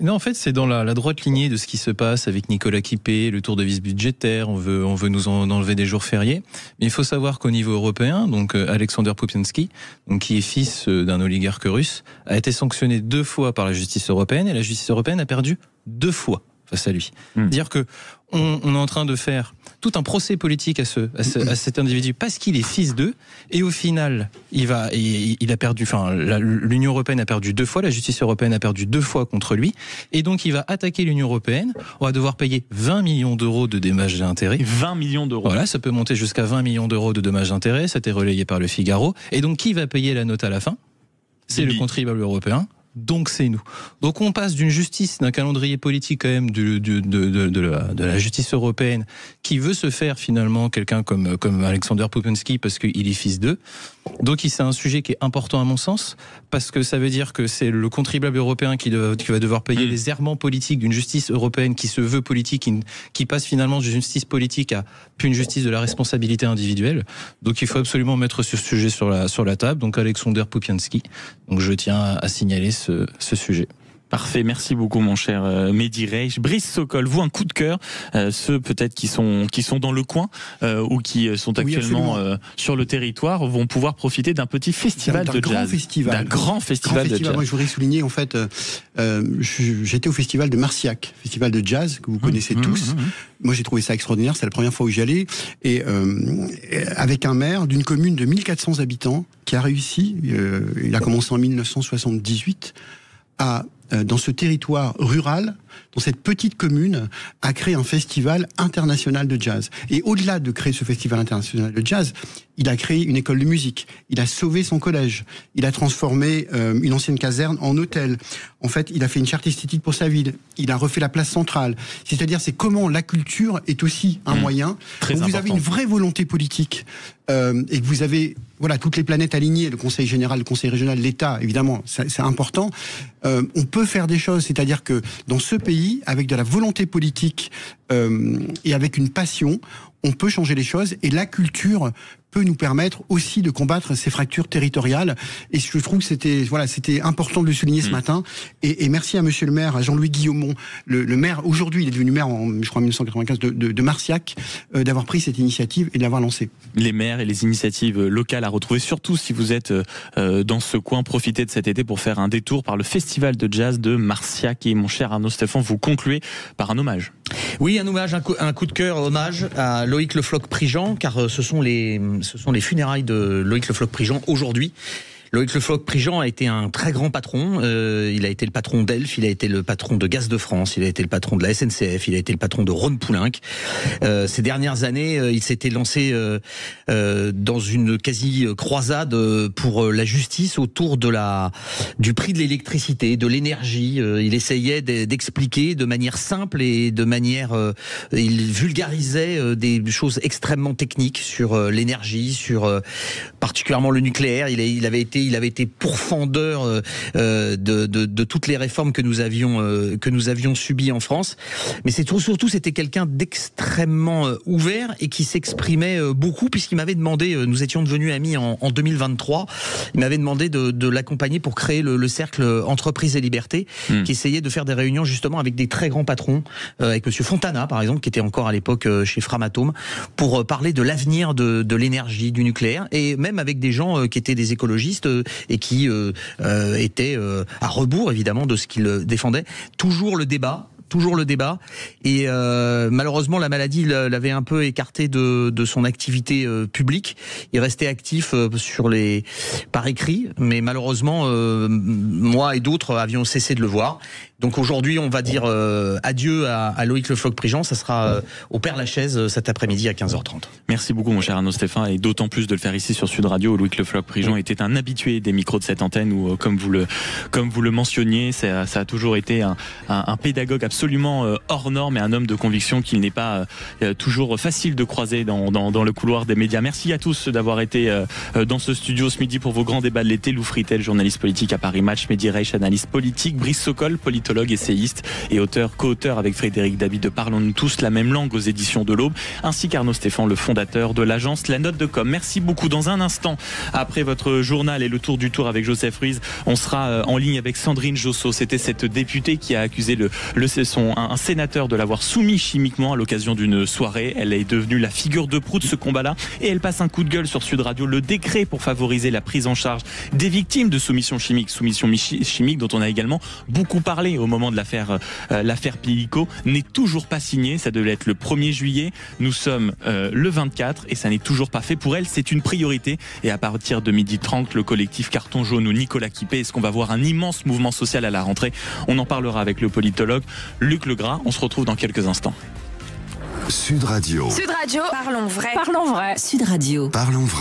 Non, en fait, c'est dans la droite lignée de ce qui se passe avec Nicolas Kippé, le tour de vis budgétaire, on veut nous enlever des jours fériés. Mais il faut savoir qu'au niveau européen, donc Alexander Pupiansky, donc qui est fils d'un oligarque russe, a été sanctionné 2 fois par la justice européenne, et la justice européenne a perdu 2 fois face à lui. Dire que on est en train de faire tout un procès politique à cet individu parce qu'il est fils d'eux, et au final, il a perdu. Enfin, l'Union européenne a perdu 2 fois, la justice européenne a perdu 2 fois contre lui, et donc il va attaquer l'Union européenne. On va devoir payer 20 millions d'euros de dommages et intérêts. 20 millions d'euros. Voilà, ça peut monter jusqu'à 20 millions d'euros de dommages et intérêts. Ça a été relayé par Le Figaro. Et donc, qui va payer la note à la fin ? C'est le contribuable européen. Donc c'est nous. Donc on passe d'une justice, d'un calendrier politique quand même de la justice européenne qui veut se faire finalement quelqu'un comme Alexander Pupiński parce qu'il est fils d'eux. Donc c'est un sujet qui est important à mon sens parce que ça veut dire que c'est le contribuable européen qui va devoir payer les errements politiques d'une justice européenne qui se veut politique, qui passe finalement d'une justice politique à plus une justice de la responsabilité individuelle. Donc il faut absolument mettre ce sujet sur la table. Donc Alexander Pupiński. Donc je tiens à signaler ce sujet. Parfait, merci beaucoup mon cher Mehdi Reich. Brice Sokol, vous un coup de cœur, ceux peut-être qui sont dans le coin ou qui sont actuellement sur le territoire vont pouvoir profiter d'un petit festival de jazz. D'un grand festival de jazz. Moi je voudrais souligner en fait, j'étais au festival de Marciac, festival de jazz que vous connaissez tous. Moi j'ai trouvé ça extraordinaire, c'est la première fois où j'y allais, et avec un maire d'une commune de 1400 habitants qui a réussi, il a commencé en 1978, dans ce territoire rural, dans cette petite commune, à créer un festival international de jazz. Et au-delà de créer ce festival international de jazz, il a créé une école de musique, il a sauvé son collège, il a transformé une ancienne caserne en hôtel. En fait, il a fait une charte esthétique pour sa ville, il a refait la place centrale. C'est-à-dire, c'est comment la culture est aussi un moyen. Donc vous avez une vraie volonté politique et que vous avez toutes les planètes alignées, le Conseil général, le Conseil régional, l'État, évidemment, c'est important. On peut faire des choses, c'est-à-dire que dans ce pays, avec de la volonté politique et avec une passion, on peut changer les choses, et la culture peut nous permettre aussi de combattre ces fractures territoriales. Et je trouve que c'était important de le souligner ce matin. Et merci à monsieur le maire, à Jean-Louis Guillaumont, le maire, aujourd'hui il est devenu maire en, je crois, 1995 de Marciac, d'avoir pris cette initiative et de l'avoir lancée. Les maires et les initiatives locales à retrouver, surtout si vous êtes dans ce coin, profitez de cet été pour faire un détour par le festival de jazz de Marciac. Et mon cher Arnaud Stéphan, vous concluez par un hommage. Oui, un hommage, un coup de cœur, hommage à Loïc Le Floch-Prigent, car ce sont les funérailles de Loïc Le Floch-Prigent aujourd'hui. Loïc Le Floch-Prigent a été un très grand patron. Il a été le patron d'Elf, il a été le patron de Gaz de France, il a été le patron de la SNCF, il a été le patron de Rhône-Poulenc. Ces dernières années, il s'était lancé dans une quasi-croisade pour la justice autour du prix de l'électricité, de l'énergie. Il essayait d'expliquer de manière simple et de manière... il vulgarisait des choses extrêmement techniques sur l'énergie, sur particulièrement le nucléaire. Il avait été pourfendeur de toutes les réformes que nous avions subies en France. Mais surtout, c'était quelqu'un d'extrêmement ouvert et qui s'exprimait beaucoup, puisqu'il m'avait demandé, nous étions devenus amis en 2023, il m'avait demandé de l'accompagner pour créer le cercle Entreprise et Liberté, qui essayait de faire des réunions justement avec des très grands patrons, avec monsieur Fontana par exemple, qui était encore à l'époque chez Framatome, pour parler de l'avenir de l'énergie, du nucléaire, et même avec des gens qui étaient des écologistes et qui étaient à rebours évidemment de ce qu'ils défendaient. Toujours le débat. Et malheureusement la maladie l'avait un peu écarté de son activité publique. Il restait actif par écrit, mais malheureusement moi et d'autres avions cessé de le voir. Donc aujourd'hui on va dire adieu à Loïc Le Floch-Prigent. Ça sera au Père-Lachaise cet après-midi à 15h30. Merci beaucoup mon cher Arnaud Stéphan, et d'autant plus de le faire ici sur Sud Radio. Loïc Le Floch-Prigent était un habitué des micros de cette antenne où, comme vous le mentionniez, ça a toujours été un pédagogue absolument hors norme et un homme de conviction qu'il n'est pas toujours facile de croiser dans le couloir des médias. Merci à tous d'avoir été dans ce studio ce midi pour vos grands débats de l'été. Lou Fritel, journaliste politique à Paris Match, Mehdi Reich, analyste politique, Brice Sokol, politologue, essayiste et co-auteur avec Frédéric David de Parlons-nous tous la même langue aux éditions de l'Aube, ainsi qu'Arnaud Stéphan, le fondateur de l'agence La Note de Com. Merci beaucoup. Dans un instant, après votre journal et le tour du tour avec Joseph Ruiz, on sera en ligne avec Sandrine Josso. C'était cette députée qui a accusé ce un sénateur de l'avoir soumis chimiquement à l'occasion d'une soirée. Elle est devenue la figure de proue de ce combat-là et elle passe un coup de gueule sur Sud Radio. Le décret pour favoriser la prise en charge des victimes de soumission chimique dont on a également beaucoup parlé au moment de l'affaire Pilico, n'est toujours pas signé. Ça devait être le 1er juillet. Nous sommes le 24 et ça n'est toujours pas fait. Pour elle, c'est une priorité. Et à partir de 12h30, le collectif Carton Jaune ou Nicolas Quipé, est-ce qu'on va voir un immense mouvement social à la rentrée? On en parlera avec le politologue Luc Legras. On se retrouve dans quelques instants. Sud Radio. Sud Radio. Parlons vrai. Parlons vrai. Sud Radio. Parlons vrai.